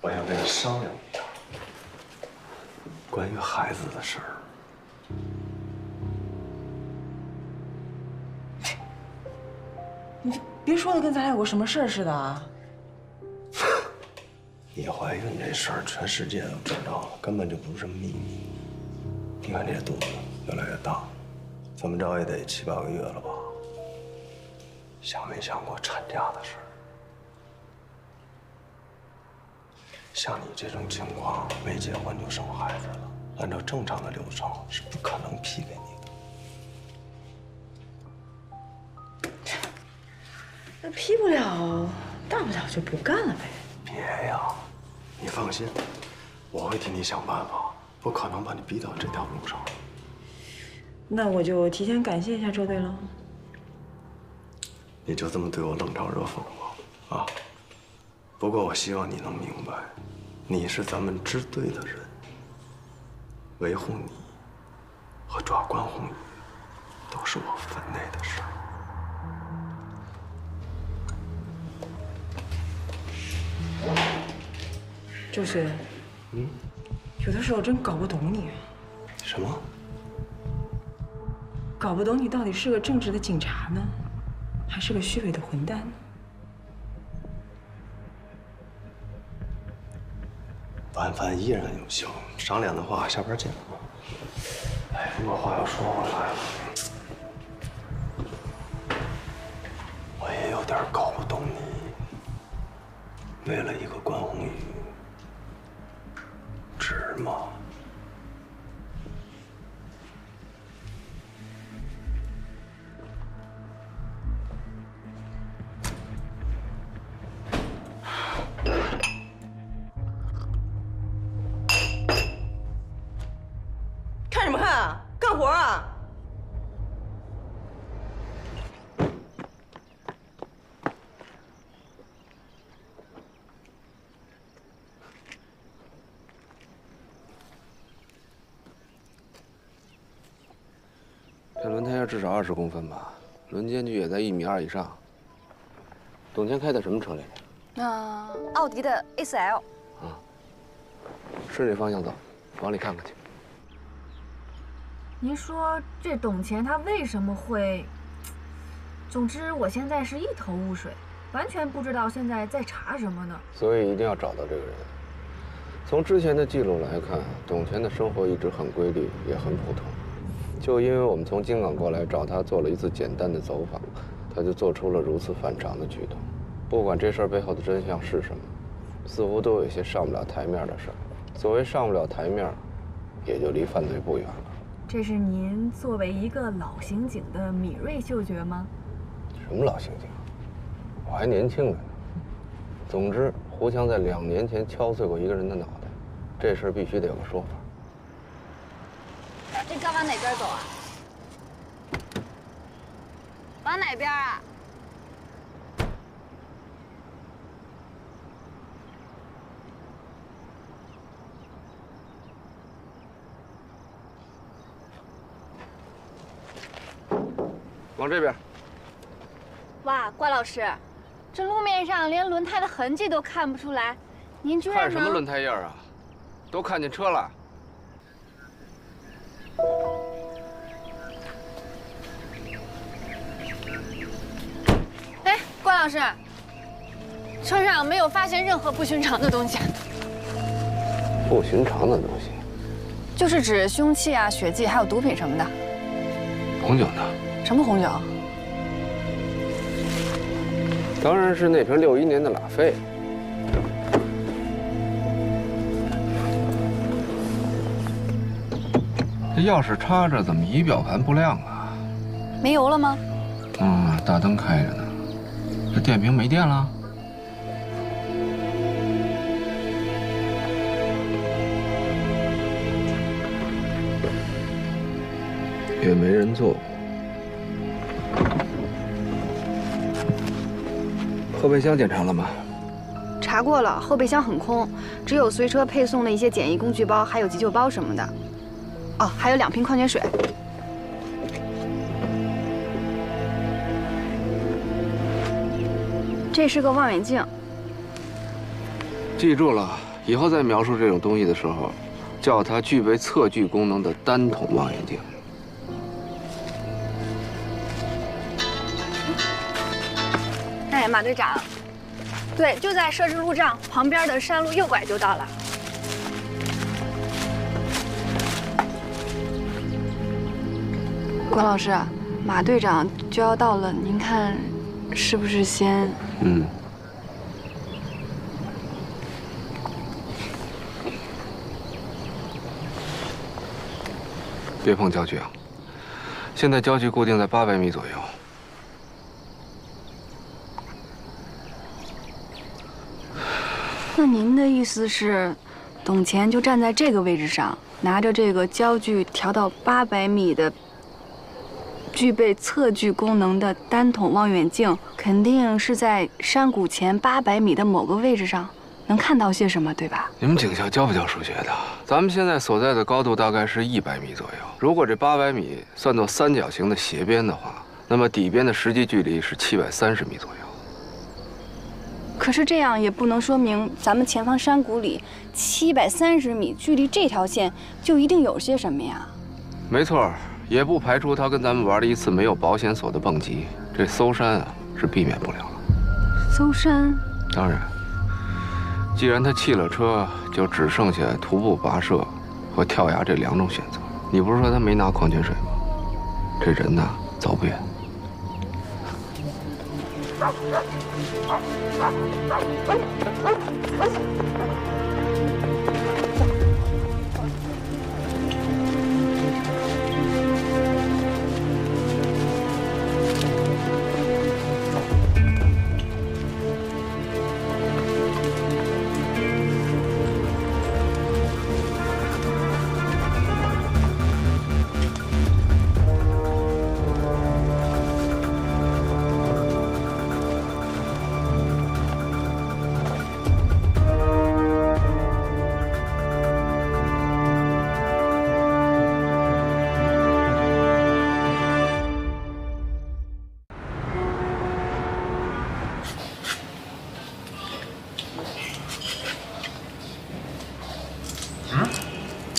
我想跟你商量一下，关于孩子的事儿。你别说的跟咱俩有过什么事儿似的啊！你怀孕这事儿，全世界都知道了，根本就不是秘密。你看这肚子越来越大，怎么着也得7、8个月了吧？想没想过产假的事儿？像你这种情况，没结婚就生孩子了，按照正常的流程是不可能批给你的。那批不了，大不了就不干了呗。别呀，你放心，我会替你想办法，不可能把你逼到这条路上。那我就提前感谢一下周队了。你就这么对我冷嘲热讽吗？啊？不过我希望你能明白，你是咱们支队的人，维护你和抓关宏宇都是我分内的事儿。周绥，有的时候真搞不懂你。什么？搞不懂你到底是个正直的警察呢，还是个虚伪的混蛋呢？晚饭依然有效，赏脸的话，下班见。哎，不过话又说回来了，我也有点搞不懂你，为了一个关宏宇，值吗？看什么看啊？干活啊！这轮胎叶至少20公分吧，轮间距也在1.2米以上。董卿开的什么车来着？奥迪的 A4L。顺着方向走，往里看看去。您说这董乾他为什么会？总之，我现在是一头雾水，完全不知道现在在查什么呢。所以一定要找到这个人。从之前的记录来看，董乾的生活一直很规律，也很普通。就因为我们从京港过来找他做了一次简单的走访，他就做出了如此反常的举动。不管这事儿背后的真相是什么，似乎都有一些上不了台面的事儿。所谓上不了台面，也就离犯罪不远了。这是您作为一个老刑警的敏锐嗅觉吗？什么老刑警？我还年轻着呢。总之，胡强在2年前敲碎过一个人的脑袋，这事儿必须得有个说法。这该往哪边走啊？往哪边啊？往这边。哇，关老师，这路面上连轮胎的痕迹都看不出来，您居然看什么轮胎印啊？都看见车了。哎，关老师，车上没有发现任何不寻常的东西。不寻常的东西，就是指凶器啊、血迹，还有毒品什么的。红酒呢？什么红酒？当然是那瓶61年的拉菲。这钥匙插着，怎么仪表盘不亮啊？没油了吗？大灯开着呢。这电瓶没电了？也没人坐。后备箱检查了吗？查过了，后备箱很空，只有随车配送的一些简易工具包，还有急救包什么的。哦，还有2瓶矿泉水。这是个望远镜。记住了，以后再描述这种东西的时候，叫它具备测距功能的单筒望远镜。哎，马队长，对，就在设置路障旁边的山路右拐就到了。关老师，马队长就要到了，您看是不是先？别碰焦距啊！现在焦距固定在800米左右。那您的意思是，董乾就站在这个位置上，拿着这个焦距调到800米的具备测距功能的单筒望远镜，肯定是在山谷前800米的某个位置上能看到些什么，对吧？你们警校教不教数学的？咱们现在所在的高度大概是100米左右。如果这800米算作三角形的斜边的话，那么底边的实际距离是730米左右。可是这样也不能说明咱们前方山谷里730米距离这条线就一定有些什么呀？没错，也不排除他跟咱们玩了一次没有保险锁的蹦极。这搜山啊是避免不了了。搜山？当然，既然他弃了车，就只剩下徒步跋涉和跳崖这2种选择。你不是说他没拿矿泉水吗？这人呐，走不远。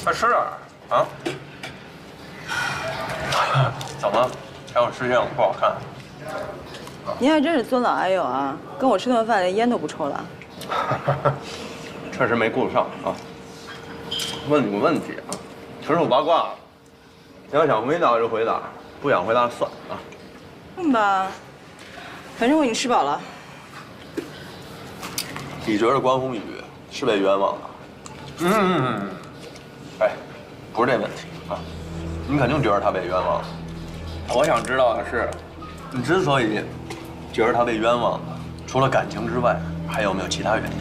快吃点啊！怎么？看我吃相不好看？您还真是尊老爱幼啊！跟我吃顿饭连烟都不抽了。确实没顾得上啊。问你个问题啊，纯属八卦。你要想回答就回答，不想回答算啊。问吧，反正我已经吃饱了。你觉得关宏宇是被冤枉的？哎，不是这问题啊，你肯定觉得他被冤枉。我想知道的是，你之所以觉得他被冤枉，除了感情之外，还有没有其他原因？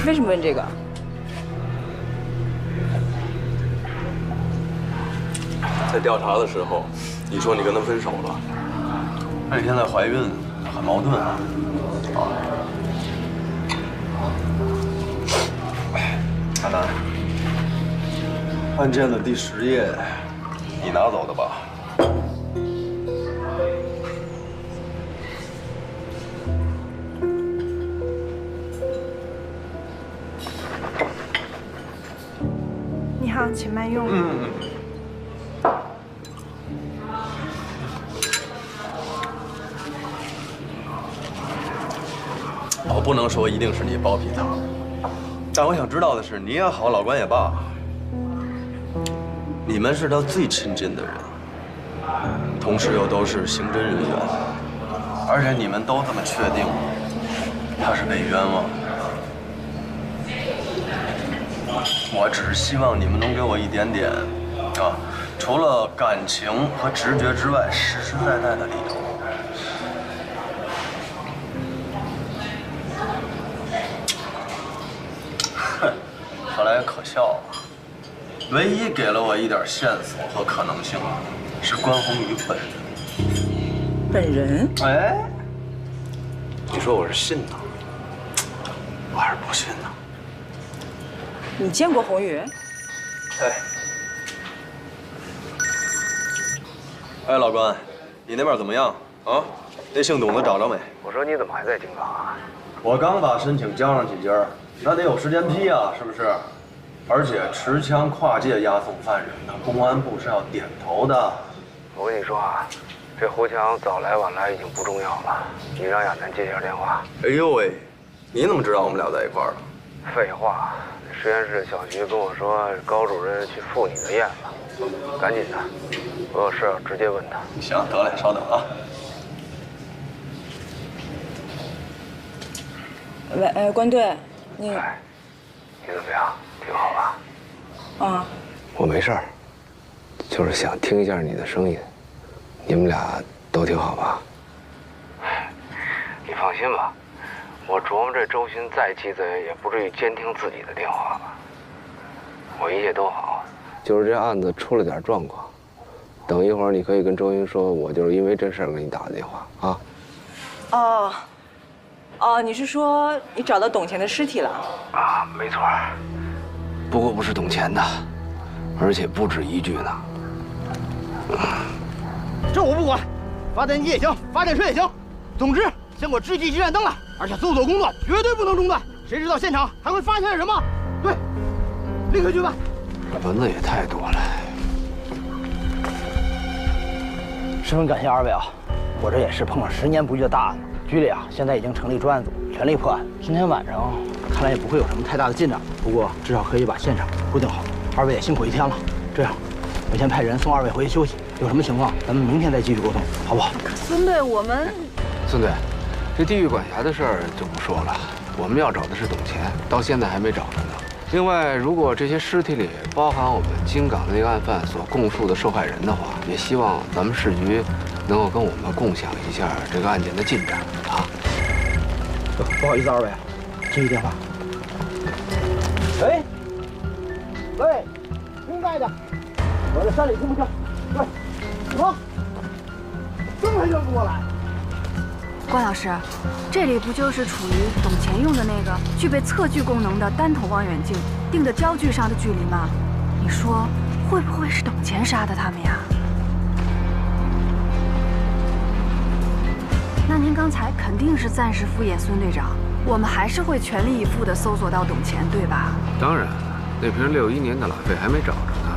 为什么问这个？在调查的时候，你说你跟他分手了，那你现在怀孕，很矛盾啊。阿南，案件的第10页，你拿走的吧？你好，请慢用。我不能说一定是你包庇他，但我想知道的是，你也好，老关也罢，你们是他最亲近的人，同时又都是刑侦人员，而且你们都这么确定他是被冤枉的。我只是希望你们能给我一点点啊，除了感情和直觉之外，实实在在的理由。哼，说来也可笑啊，唯一给了我一点线索和可能性是关宏宇本人。本人？哎，你说我是信呢，我还是不信呢？你见过宏宇？哎，老关，你那边怎么样啊？那姓董的找着没？我说你怎么还在京港啊？我刚把申请交上几家，那得有时间批啊，是不是？而且持枪跨界押送犯人呢，公安部是要点头的。我跟你说啊，这胡强早来晚来已经不重要了，你让亚楠接一下电话。哎呦喂，你怎么知道我们俩在一块儿了？废话，实验室小徐跟我说高主任去赴你的宴了，赶紧的，我有事要直接问他。行，得嘞，稍等啊。喂，关队，你你怎么样？挺好吧？啊，我没事儿，就是想听一下你的声音。你们俩都挺好吧？你放心吧，我琢磨这周鑫再鸡贼，也不至于监听自己的电话吧。我一切都好，就是这案子出了点状况。等一会儿你可以跟周云说，我就是因为这事儿给你打的电话啊。哦，你是说你找到董钱的尸体了？啊，没错。不过不是董钱的，而且不止一具呢。这我不管，发电机也行，发电车也行，总之先给我支起急闪灯来，而且搜索工作绝对不能中断。谁知道现场还会发现什么？对，立刻去办。蚊子也太多了。十分感谢二位啊，我这也是碰上10年不遇的大案子。局里啊，现在已经成立专案组，全力破案。今天晚上看来也不会有什么太大的进展，不过至少可以把现场固定好。二位也辛苦一天了，这样，我先派人送二位回去休息。有什么情况，咱们明天再继续沟通，好不好？可孙队，我们孙队，这地狱管辖的事儿就不说了，我们要找的是董钱，到现在还没找着呢。另外，如果这些尸体里包含我们京港的那个案犯所供述的受害人的话，也希望咱们市局能够跟我们共享一下这个案件的进展啊。不好意思，二位，接一电话。喂，喂，听在的，我在山里听不清。喂，什么？这么就不过来？关老师，这里不就是处于董钱用的那个具备测距功能的单筒望远镜定的焦距上的距离吗？你说会不会是董钱杀的他们呀？那您刚才肯定是暂时敷衍孙队长，我们还是会全力以赴地搜索到董钱，对吧？当然，那瓶61年的拉菲还没找着呢。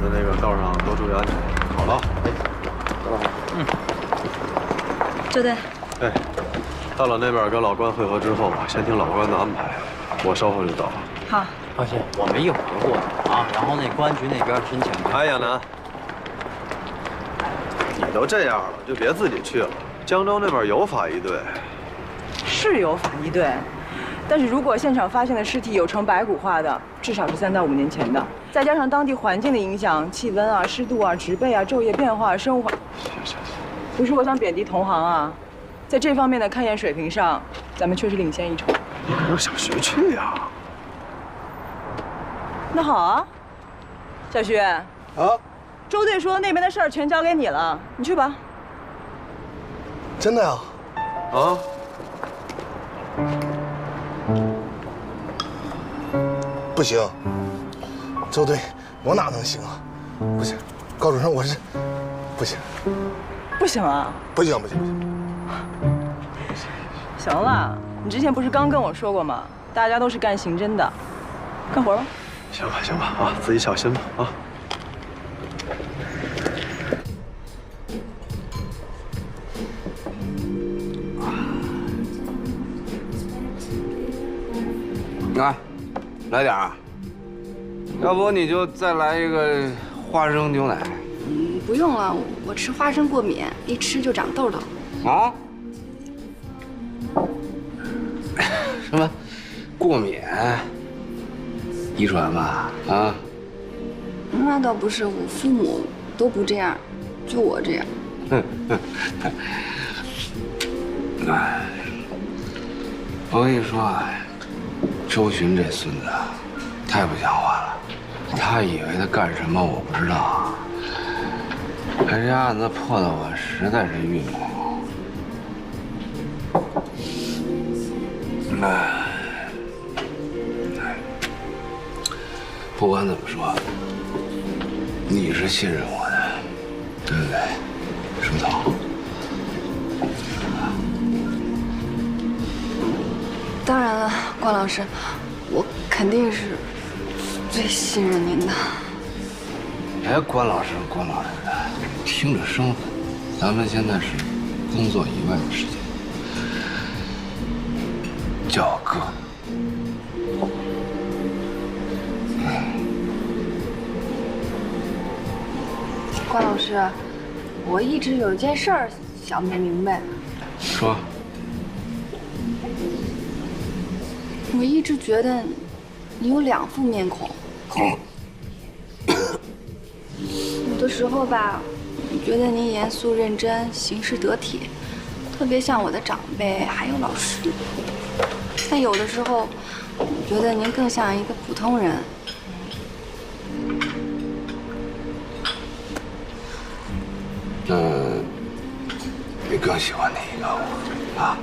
在那个道上多注意安全。好了，周队。哎，到了那边跟老关会合之后，先听老关的安排，我稍后就到。好。放心，我们一会儿就过去啊。然后那公安局那边申请。哎，亚楠，你都这样了，就别自己去了。江州那边有法医队。是有法医队，但是如果现场发现的尸体有呈白骨化的，至少是3到5年前的，再加上当地环境的影响，气温啊、湿度啊、植被啊、昼夜变化、生物化，不是我想贬低同行啊，在这方面的勘验水平上，咱们确实领先一筹。你可是小徐去呀？那好啊，小徐啊，周队说那边的事儿全交给你了，你去吧。真的呀？啊？不行，周队，我哪能行啊？不行，高主任，我是不行。不行啊？不行不行不行。行了，你之前不是刚跟我说过吗？大家都是干刑侦的，干活吧。行吧行吧啊，自己小心吧啊。啊，来点啊！要不你就再来一个花生牛奶。不用了，我吃花生过敏，一吃就长痘痘。啊？什么？过敏？遗传吧？啊？那倒不是，我父母都不这样，就我这样。哎，我跟你说啊。周巡这孙子太不像话了，他以为他干什么我不知道，可这案子破的我实在是郁闷。不管怎么说，你是信任我的，对不对，书童？当然了，关老师，我肯定是最信任您的。别关老师关老师的，听着生分。咱们现在是工作以外的事情，叫我哥。关老师，我一直有一件事儿想不明白。说。我一直觉得你有2副面孔，有的时候吧，我觉得您严肃认真，行事得体，特别像我的长辈还有老师；但有的时候，我觉得您更像一个普通人。更喜欢哪一个？啊？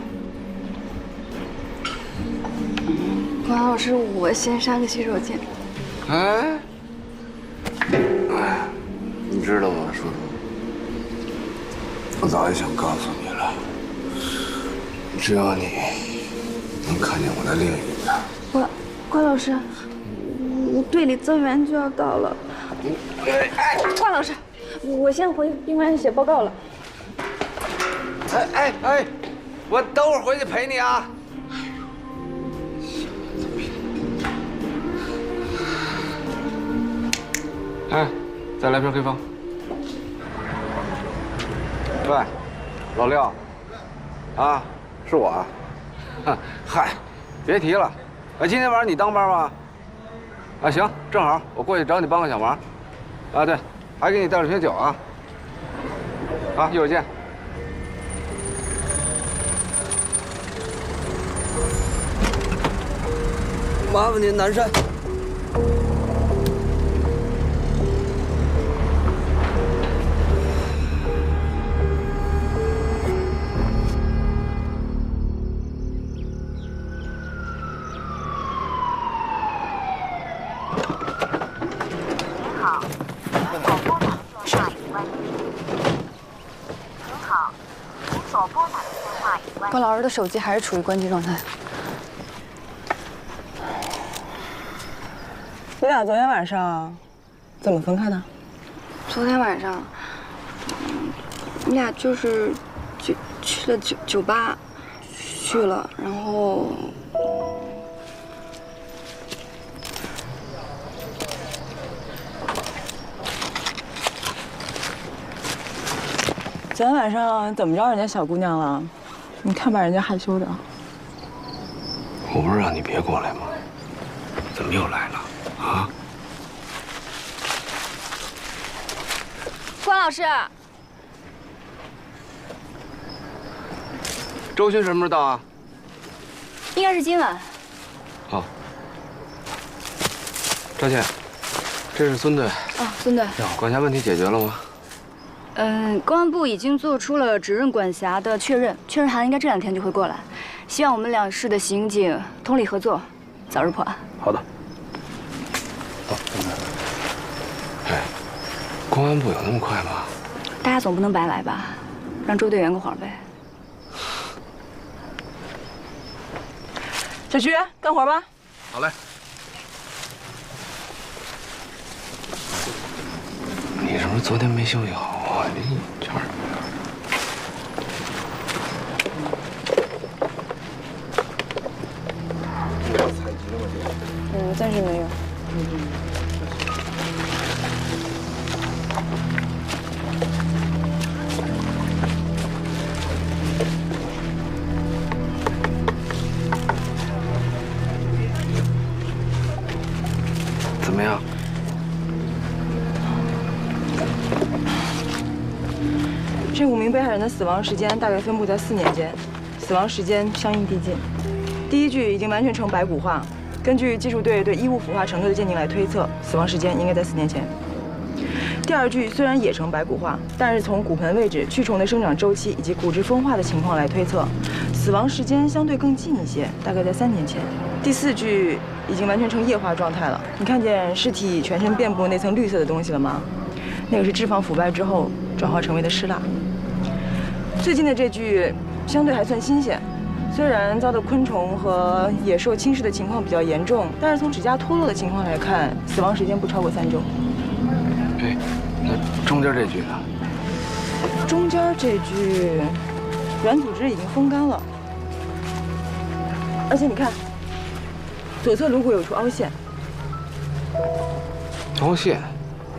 关老师，我先上个洗手间。哎，你知道我说什么？我早就想告诉你了，只有你能看见我的另一面。关老师，我队里增援就要到了。关老师，我先回兵班写报告了。哎，我等会儿回去陪你啊。哎，再来瓶黑方。喂，老六，啊，是我啊。嗨，别提了。哎，今天晚上你当班吗？啊，行，正好我过去找你帮个小忙。啊，对，还给你带了瓶酒啊。啊，一会儿见。麻烦您南山。关老师的手机还是处于关机状态。你俩昨天晚上怎么分开的？昨天晚上，你俩就是去了酒吧，去了，然后昨天晚上怎么着人家小姑娘了？你看把人家害羞的。我不是让你别过来吗？怎么又来了？啊？关老师，周迅什么时候到啊？应该是今晚。好。赵倩，这是孙队。哦，孙队。管辖问题解决了吗？公安部已经做出了指认管辖的确认函，应该这2天就会过来。希望我们2市的刑警通力合作，早日破案。好的。走，哎，公安部有那么快吗？大家总不能白来吧？让周队圆个谎呗。小徐，干活吧。好嘞。你是不是昨天没休息好啊？这一圈儿。暂时没有。怎么样？这5名被害人的死亡时间大概分布在4年间，死亡时间相应递进。第一具已经完全呈白骨化，根据技术队对衣物腐化程度的鉴定来推测，死亡时间应该在4年前。第二具虽然也呈白骨化，但是从骨盆位置、蛆虫的生长周期以及骨质风化的情况来推测，死亡时间相对更近一些，大概在3年前。第4具已经完全呈液化状态了，你看见尸体全身遍布那层绿色的东西了吗？那个是脂肪腐败之后转化成为的尸蜡。最近的这具相对还算新鲜，虽然遭到昆虫和野兽侵蚀的情况比较严重，但是从指甲脱落的情况来看，死亡时间不超过3周。哎，那中间这具呢？中间这具软组织已经风干了，而且你看，左侧颅骨有处凹陷。凹陷，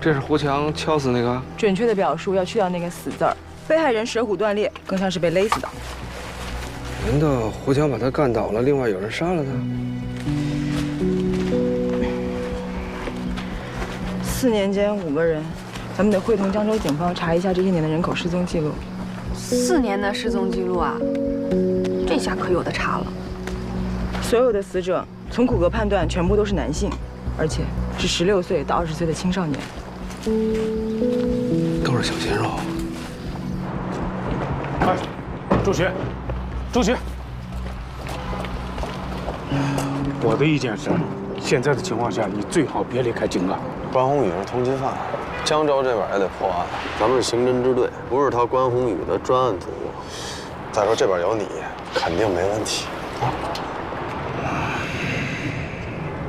这是胡强敲死那个？准确的表述要去掉那个“死”字儿。被害人舌骨断裂，更像是被勒死的。难道胡强把他干倒了，另外有人杀了他？4年间5个人，咱们得会同江州警方查一下这些年的人口失踪记录。4年的失踪记录啊，这下可有的查了。所有的死者从骨骼判断全部都是男性，而且是16岁到20岁的青少年，都是小鲜肉。哎，朱学，朱学，我的意见是，现在的情况下，你最好别离开井冈。关宏宇是通缉犯，江州这边也得破案。咱们是刑侦支队，不是他关宏宇的专案组。再说这边有你，肯定没问题啊。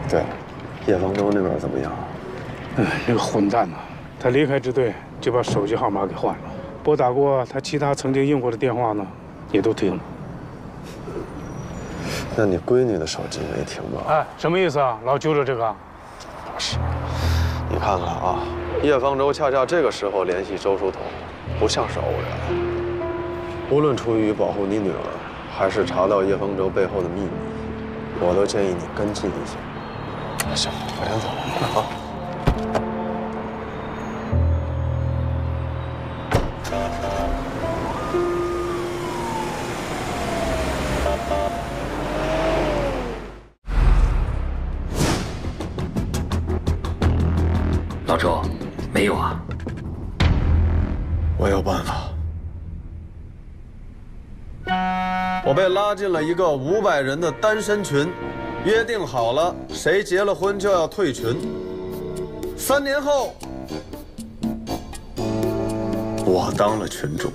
对了，叶方舟那边怎么样？那个混蛋呐，他离开支队就把手机号码给换了，拨打过他其他曾经用过的电话呢，也都停了。那你闺女的手机没停吧？哎，什么意思啊？老揪着这个？不是，你看看啊，叶方舟恰恰这个时候联系周书彤，不像是偶然。无论出于保护你女儿，还是查到叶方舟背后的秘密，我都建议你跟进一下。行，我先走了啊。老周，没有啊？我有办法。我被拉进了一个500人的单身群，约定好了，谁结了婚就要退群。3年后，我当了群主。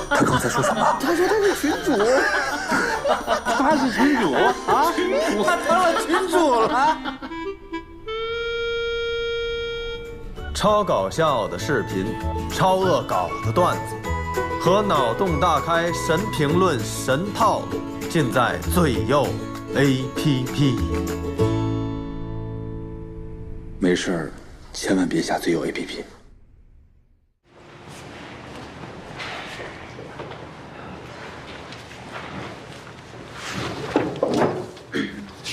他刚才说什么？他说他是群主。他是群主啊！他当了群主了。超搞笑的视频，超恶搞的段子，和脑洞大开神评论、神套路，尽在最右 APP。没事儿，千万别下最右 APP。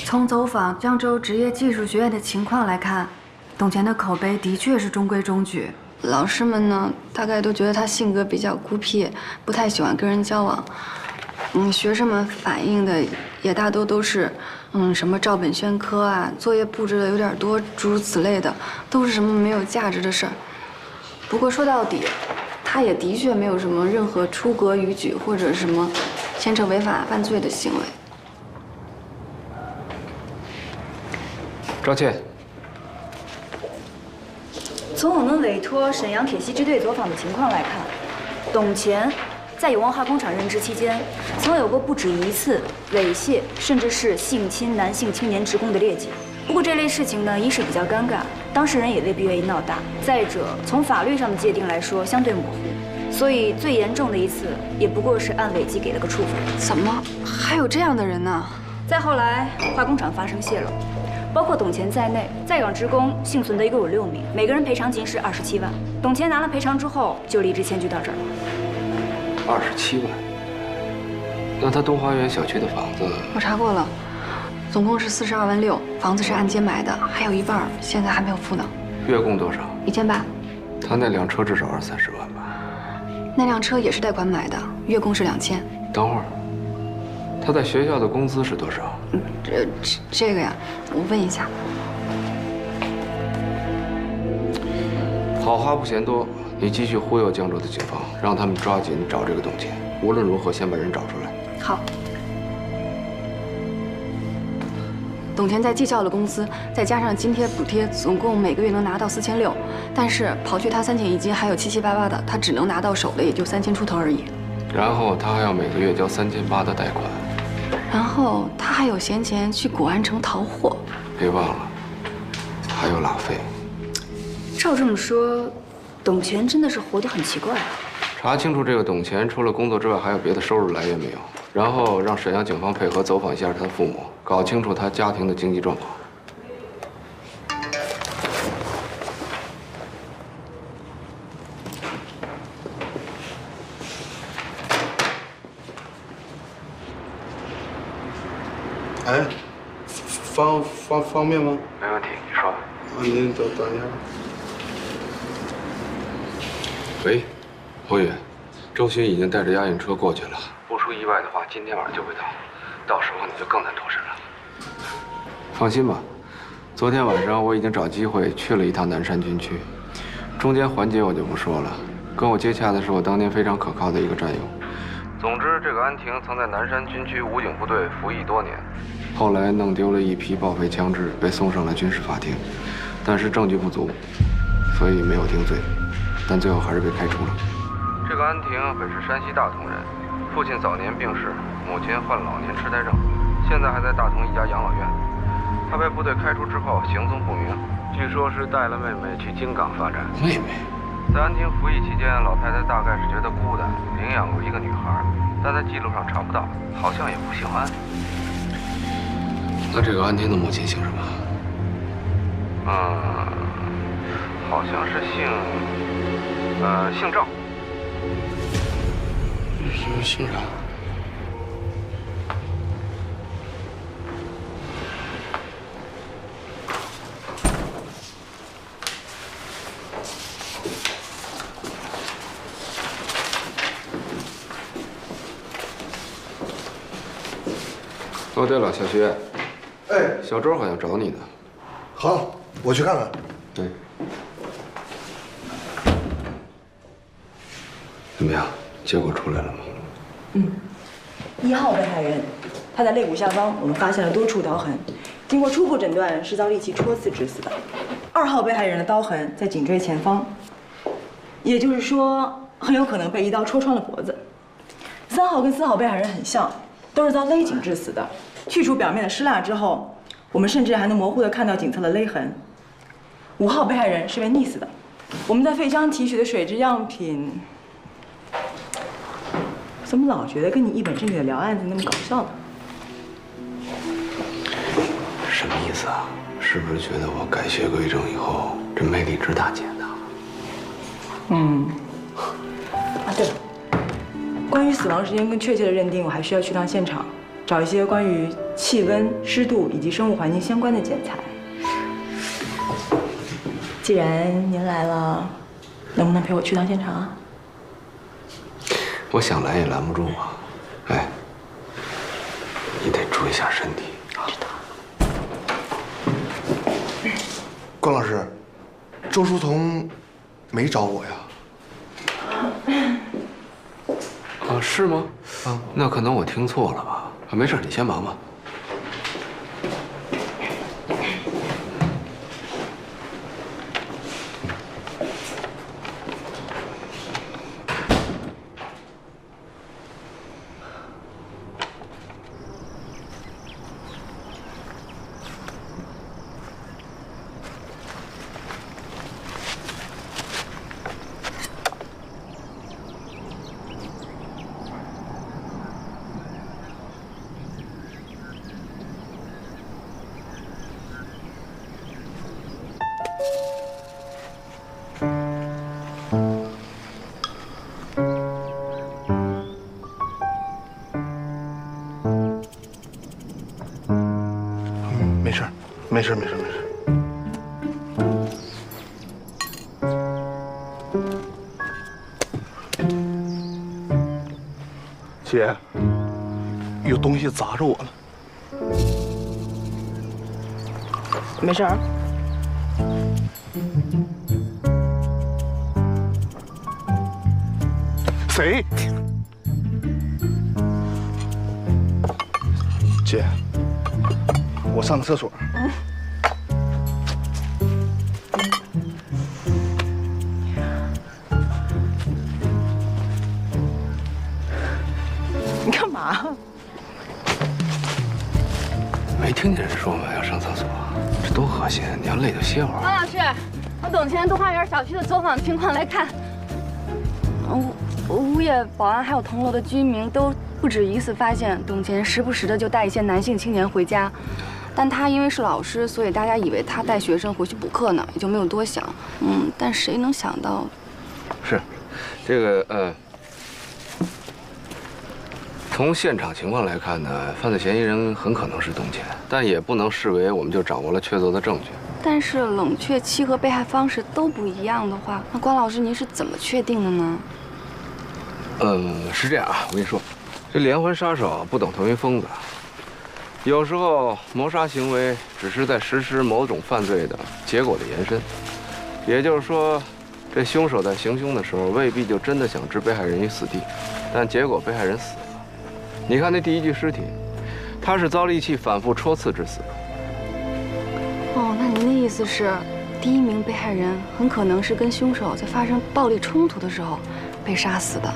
从走访江州职业技术学院的情况来看，董乾的口碑的确是中规中矩。老师们呢，大概都觉得他性格比较孤僻，不太喜欢跟人交往。学生们反映的也大多都是，什么照本宣科啊，作业布置的有点多，诸如此类的，都是什么没有价值的事儿。不过说到底，他也的确没有什么任何出格逾矩或者什么牵扯违法犯罪的行为。赵倩，从我们委托沈阳铁西支队走访的情况来看，董乾在永旺化工厂任职期间，曾有过不止一次猥亵甚至是性侵男性青年职工的劣迹。不过这类事情呢，一是比较尴尬，当事人也未必愿意闹大；再者，从法律上的界定来说，相对模糊，所以最严重的一次也不过是按违纪给了个处分。怎么还有这样的人呢？再后来，化工厂发生泄漏。包括董乾在内，在岗职工幸存的一共有6名，每个人赔偿金是27万。董乾拿了赔偿之后，就离职迁居到这儿了。27万？那他东华园小区的房子，我查过了，总共是42万6，房子是按揭买的，还有一半现在还没有付呢。月供多少？1800。他那辆车至少20-30万吧？那辆车也是贷款买的，月供是2000。等会儿，他在学校的工资是多少？这个呀，我问一下。好话不嫌多，你继续忽悠江州的警方，让他们抓紧找这个董乾，无论如何先把人找出来。好。董乾在技校的工资，再加上津贴补贴，总共每个月能拿到4600，但是刨去他3险1金还有7七8八的，他只能拿到手的也就3000出头而已。然后他还要每个月交3800的贷款。然后他还有闲钱去古玩城淘货，别忘了，还有拉菲。照这么说，董乾真的是活得很奇怪啊。查清楚这个董乾除了工作之外还有别的收入来源没有，然后让沈阳警方配合走访一下他的父母，搞清楚他家庭的经济状况。哎，方便吗？没问题，你说。您等一下。喂，侯宇，周巡已经带着押运车过去了，不出意外的话，今天晚上就会到，到时候你就更难脱身了。放心吧，昨天晚上我已经找机会去了一趟南山军区，中间环节我就不说了。跟我接洽的是我当年非常可靠的一个战友，总之，这个安婷曾在南山军区武警部队服役多年，后来弄丢了一批报废枪支，被送上了军事法庭，但是证据不足，所以没有定罪，但最后还是被开除了。这个安婷本是山西大同人，父亲早年病逝，母亲患老年痴呆症，现在还在大同一家养老院。他被部队开除之后行踪不明，据说是带了妹妹去京港发展。妹妹。 在安婷服役期间，老太太大概是觉得孤单，领养过一个女孩，但在记录上查不到，好像也不姓安。那这个安婷的母亲姓什么？好像是姓赵。姓啥？哦，对了，小徐，哎，小周好像找你呢。好，我去看看。对。怎么样？结果出来了吗？1号被害人，他在肋骨下方我们发现了多处刀痕，经过初步诊断是遭利器戳刺致死的。2号被害人的刀痕在颈椎前方，也就是说很有可能被一刀戳穿了脖子。3号跟4号被害人很像，都是遭勒颈致死的。去除表面的尸蜡之后，我们甚至还能模糊地看到颈侧的勒痕。5号被害人是被溺死的。我们在肺腔提取的水质样品，怎么老觉得跟你一本正经的聊案子那么搞笑呢？什么意思啊？是不是觉得我改邪归正以后，这魅力值大减呢？对了，关于死亡时间更确切的认定，我还需要去趟现场，找一些关于气温、湿度以及生物环境相关的检材。既然您来了，能不能陪我去趟现场啊？我想来也拦不住啊。哎，你得注意一下身体。知道。关老师，周书彤没找我呀？是吗？那可能我听错了吧。没事，你先忙吧。没事。姐，有东西砸着我了。没事儿。谁？姐，我上个厕所。你干嘛？没听见人说吗？要上厕所，这多恶心！你要累就歇会儿。王老师，我董前东花园小区的走访情况来看，物业、保安还有同楼的居民都不止一次发现董前时不时的就带一些男性青年回家，但他因为是老师，所以大家以为他带学生回去补课呢，也就没有多想。但谁能想到？是，这个从现场情况来看呢，犯罪嫌疑人很可能是董前，但也不能视为我们就掌握了确凿的证据。但是冷却期和被害方式都不一样的话，那关老师您是怎么确定的呢？是这样啊，我跟你说，这连环杀手不等同于疯子，有时候谋杀行为只是在实施某种犯罪的结果的延伸，也就是说，这凶手在行凶的时候未必就真的想置被害人于死地，但结果被害人死了。你看那第1具尸体，他是遭利器反复戳刺致死的。哦，那您的意思是，第1名被害人很可能是跟凶手在发生暴力冲突的时候被杀死的。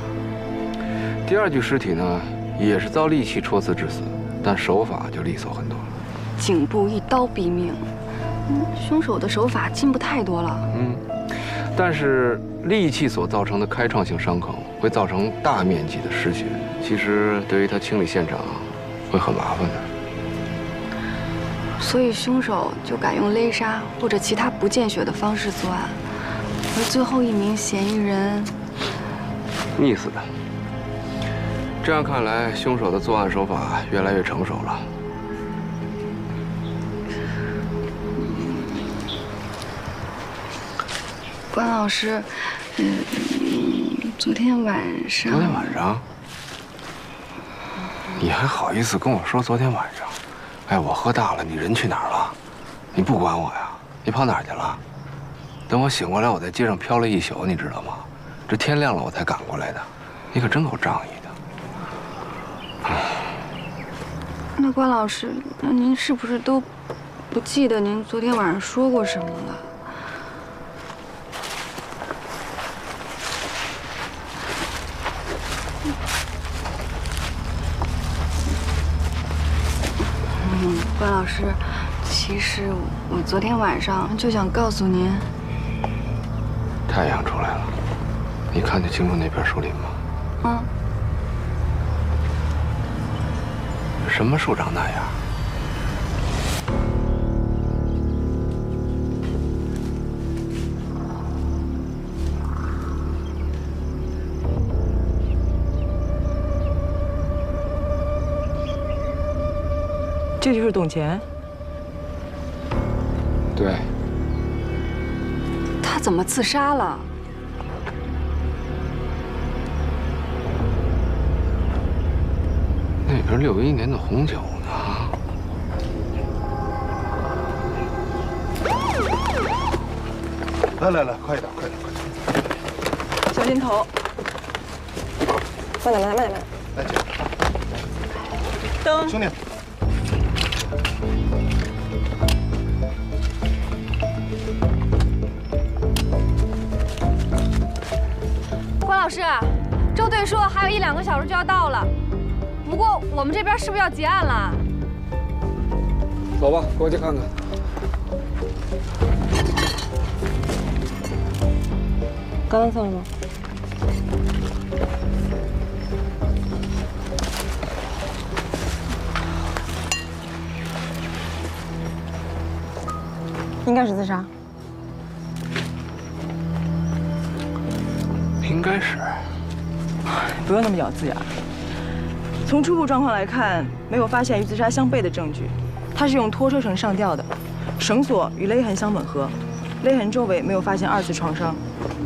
第2具尸体呢，也是遭利器戳刺致死，但手法就利索很多了。颈部一刀毙命，凶手的手法进步太多了。但是利器所造成的开创性伤口会造成大面积的失血，其实对于他清理现场会很麻烦的。所以凶手就改用勒杀或者其他不见血的方式作案，而最后1名嫌疑人溺死的。这样看来，凶手的作案手法越来越成熟了。关老师，昨天晚上。昨天晚上？你还好意思跟我说昨天晚上？哎，我喝大了，你人去哪儿了？你不管我呀？你跑哪儿去了？等我醒过来，我在街上飘了1宿，你知道吗？这天亮了我才赶过来的。你可真够仗义的。那关老师，那您是不是都不记得您昨天晚上说过什么了？关老师，其实我昨天晚上就想告诉您，太阳出来了，你看得清楚那片树林吗？什么树长那样？这就是董乾。对。他怎么自杀了？那边61年的红酒呢？来，快点，快点！小心头。慢点，来，姐。灯。兄弟。关老师，周队说还有1、2个小时就要到了，不过我们这边是不是要结案了？走吧，过去看看。刚刚算了吗？应该是自杀。应该是。不用那么咬字呀。从初步状况来看，没有发现与自杀相悖的证据。他是用拖车绳上吊的，绳索与勒痕相吻合，勒痕周围没有发现2次创伤，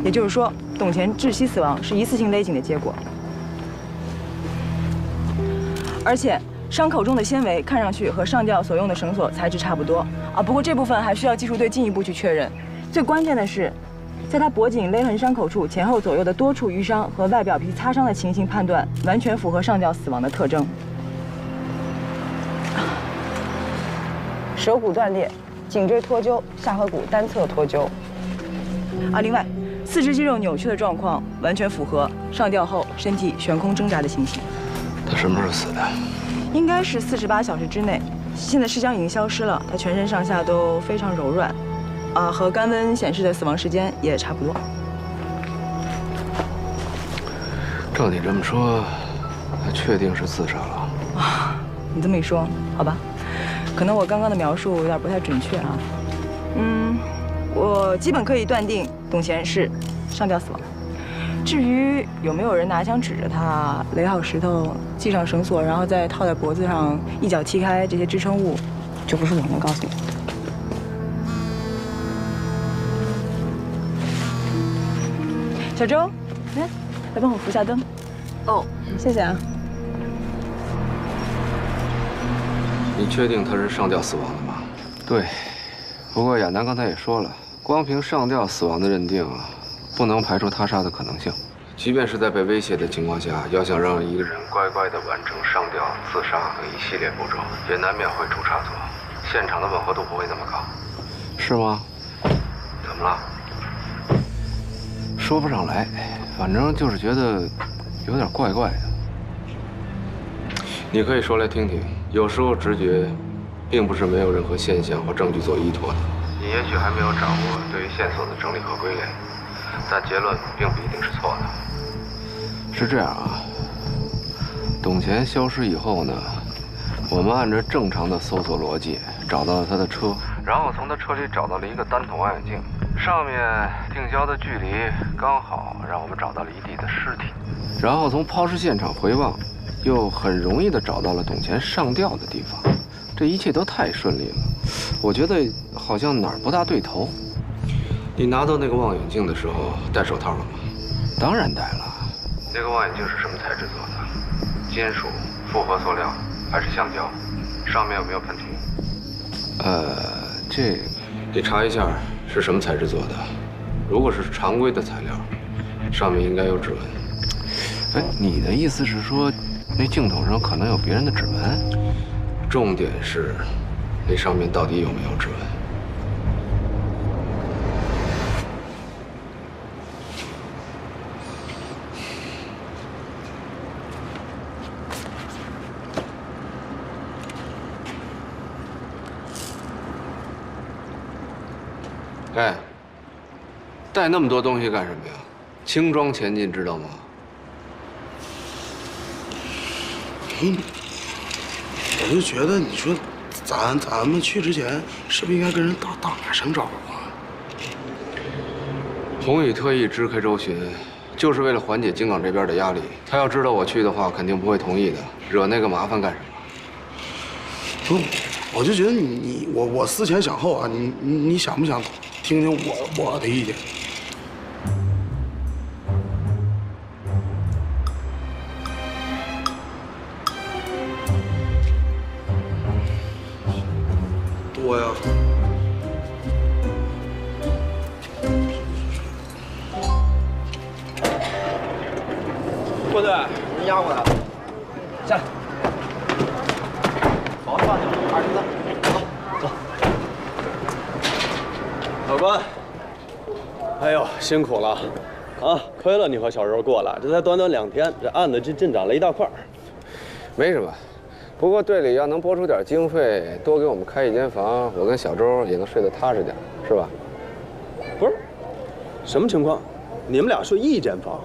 也就是说，董乾窒息死亡是一次性勒紧的结果。而且，伤口中的纤维看上去和上吊所用的绳索材质差不多啊。不过这部分还需要技术队进一步去确认。最关键的是，在他脖颈勒痕伤口处前后左右的多处淤伤和外表皮擦伤的情形判断，完全符合上吊死亡的特征。手骨断裂，颈椎脱臼，下颌骨单侧脱臼。另外，四肢肌肉扭曲的状况完全符合上吊后身体悬空挣扎的情形。他什么时候死的？应该是48小时之内。现在尸僵已经消失了，他全身上下都非常柔软，和肛温显示的死亡时间也差不多。照你这么说，他确定是自杀了。你这么一说，好吧，可能我刚刚的描述有点不太准确啊。我基本可以断定董乾是上吊死亡。至于有没有人拿枪指着他，垒好石头，系上绳索，然后再套在脖子上，一脚踢开这些支撑物，就不是我能告诉你。小周，来帮我扶下灯。哦，谢谢啊。你确定他是上吊死亡的吗？对。不过亚楠刚才也说了，光凭上吊死亡的认定不能排除他杀的可能性。即便是在被威胁的情况下，要想让一个人乖乖地完成上吊、自杀等一系列步骤，也难免会出差错。现场的吻合度不会那么高，是吗？怎么了？说不上来，反正就是觉得有点怪怪的。你可以说来听听。有时候直觉，并不是没有任何现象或证据做依托的。你也许还没有掌握对于线索的整理和归类，但结论并不一定是错的。是这样啊，董乾消失以后呢，我们按照正常的搜索逻辑找到了他的车，然后从他车里找到了一个单筒望远镜，上面定焦的距离刚好让我们找到了一地的尸体，然后从抛尸现场回望，又很容易地找到了董乾上吊的地方，这一切都太顺利了。我觉得好像哪儿不大对头。你拿到那个望远镜的时候戴手套了吗？当然戴了。那个望远镜是什么材质做的？金属、复合塑料还是橡胶？上面有没有喷涂？这你查一下是什么材质做的。如果是常规的材料，上面应该有指纹。哎，你的意思是说，那镜头上可能有别人的指纹？重点是，那上面到底有没有指纹？哎，带那么多东西干什么呀？轻装前进，知道吗？我就觉得，你说咱们去之前，是不是应该跟人打声招呼啊？宏宇特意支开周巡，就是为了缓解京港这边的压力。他要知道我去的话，肯定不会同意的。惹那个麻烦干什么？不，我就觉得我思前想后啊，你想不想听听我的意见？多呀。郭队，人押过来了，下来。保安放下，23，走。老关，哎呦，辛苦了，啊，亏了你和小柔过来，这才短短2天，这案子进展了一大块。没什么，不过队里要能拨出点经费，多给我们开一间房，我跟小周也能睡得踏实点，是吧？不是，什么情况？你们俩睡一间房？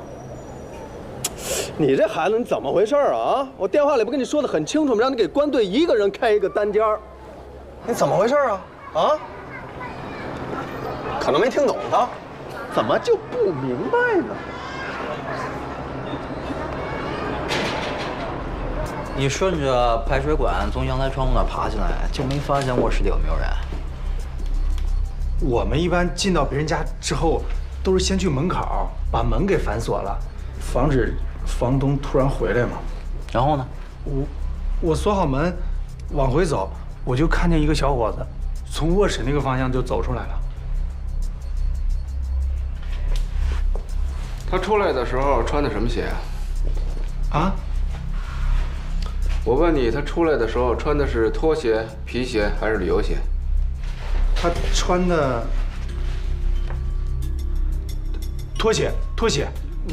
你这孩子，你怎么回事啊？我电话里不跟你说的很清楚吗？让你给关队一个人开一个单间儿，你怎么回事啊？啊？可能没听懂他，怎么就不明白呢？你顺着排水管从阳台窗户那爬进来，就没发现卧室里有没有人？我们一般进到别人家之后，都是先去门口把门给反锁了，防止房东突然回来嘛。然后呢？我锁好门，往回走，我就看见一个小伙子从卧室那个方向就走出来了。他出来的时候穿的什么鞋啊？啊？我问你，他出来的时候穿的是拖鞋、皮鞋还是旅游鞋？他穿的拖鞋。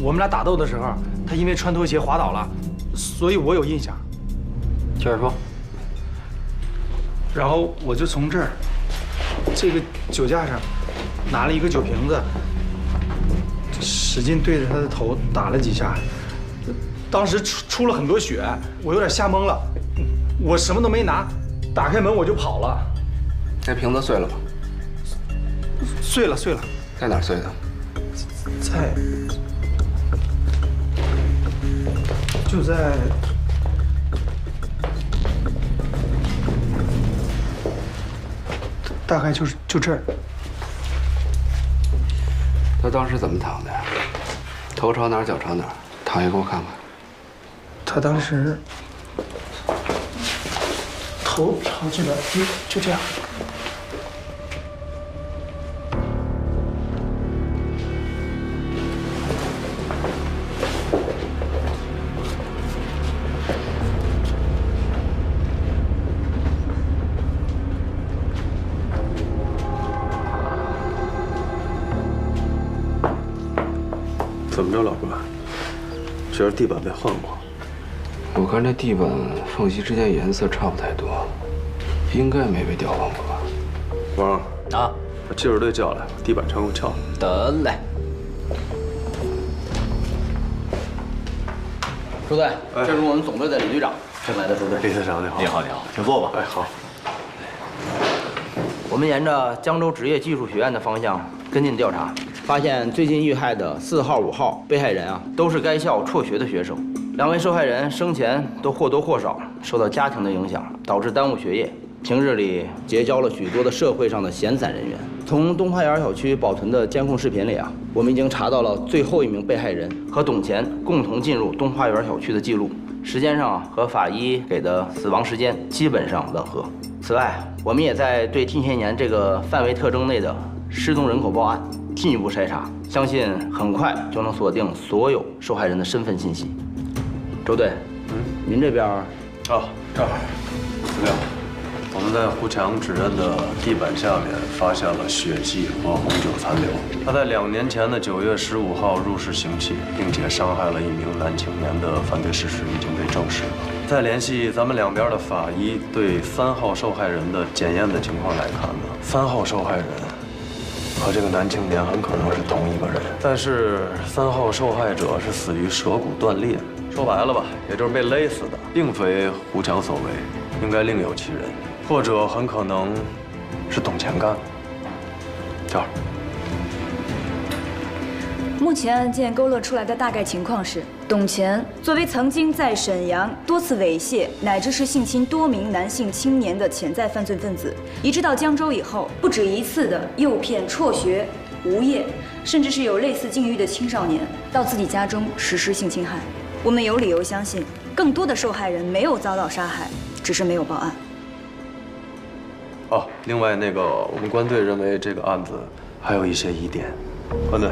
我们俩打斗的时候，他因为穿拖鞋滑倒了，所以我有印象。接着说。然后我就从这儿，这个酒架上，拿了一个酒瓶子，使劲对着他的头打了几下。当时出了很多血，我有点吓懵了，我什么都没拿，打开门我就跑了。那瓶子碎了吗？碎了。在哪儿碎的？就在大概就这儿。他当时怎么躺的呀？头朝哪儿，脚朝哪儿？躺下给我看看。他当时头朝这边，就这样。怎么着，老关？觉得地板被换过？我看这地板缝隙之间颜色差不太多，应该没被调换过吧？王啊，把技术队叫来，把地板全给我撬了。得嘞。朱队，这是我们总队的李队长，新来的朱队。李队长你好。你好，你好，请坐吧。哎，好。我们沿着江州职业技术学院的方向跟进调查，发现最近遇害的4号、5号被害人啊，都是该校辍学的学生。2位受害人生前都或多或少受到家庭的影响，导致耽误学业，平日里结交了许多的社会上的闲散人员。从东花园小区保存的监控视频里啊，我们已经查到了最后一名被害人和董乾共同进入东花园小区的记录，时间上啊和法医给的死亡时间基本上吻合。此外，我们也在对近些年这个范围特征内的失踪人口报案进一步筛查，相信很快就能锁定所有受害人的身份信息。周队，您这边啊，正好，资料，我们在胡强指认的地板下面发现了血迹和红酒残留。他在2年前的9月15号入室行窃，并且伤害了一名男青年的犯罪事实已经被证实了。再联系咱们两边的法医对3号受害人的检验的情况来看呢，3号受害人和这个男青年很可能是同一个人，但是3号受害者是死于舌骨断裂。说白了吧，也就是被勒死的，并非胡强所为，应该另有其人，或者很可能是董乾干的。这儿，目前案件勾勒出来的大概情况是，董乾作为曾经在沈阳多次猥亵乃至是性侵多名男性青年的潜在犯罪分子，移至到江州以后，不止一次的诱骗辍学、无业，甚至是有类似境遇的青少年到自己家中实施性侵害。我们有理由相信，更多的受害人没有遭到杀害，只是没有报案。哦，另外那个我们关队认为这个案子还有一些疑点。关队，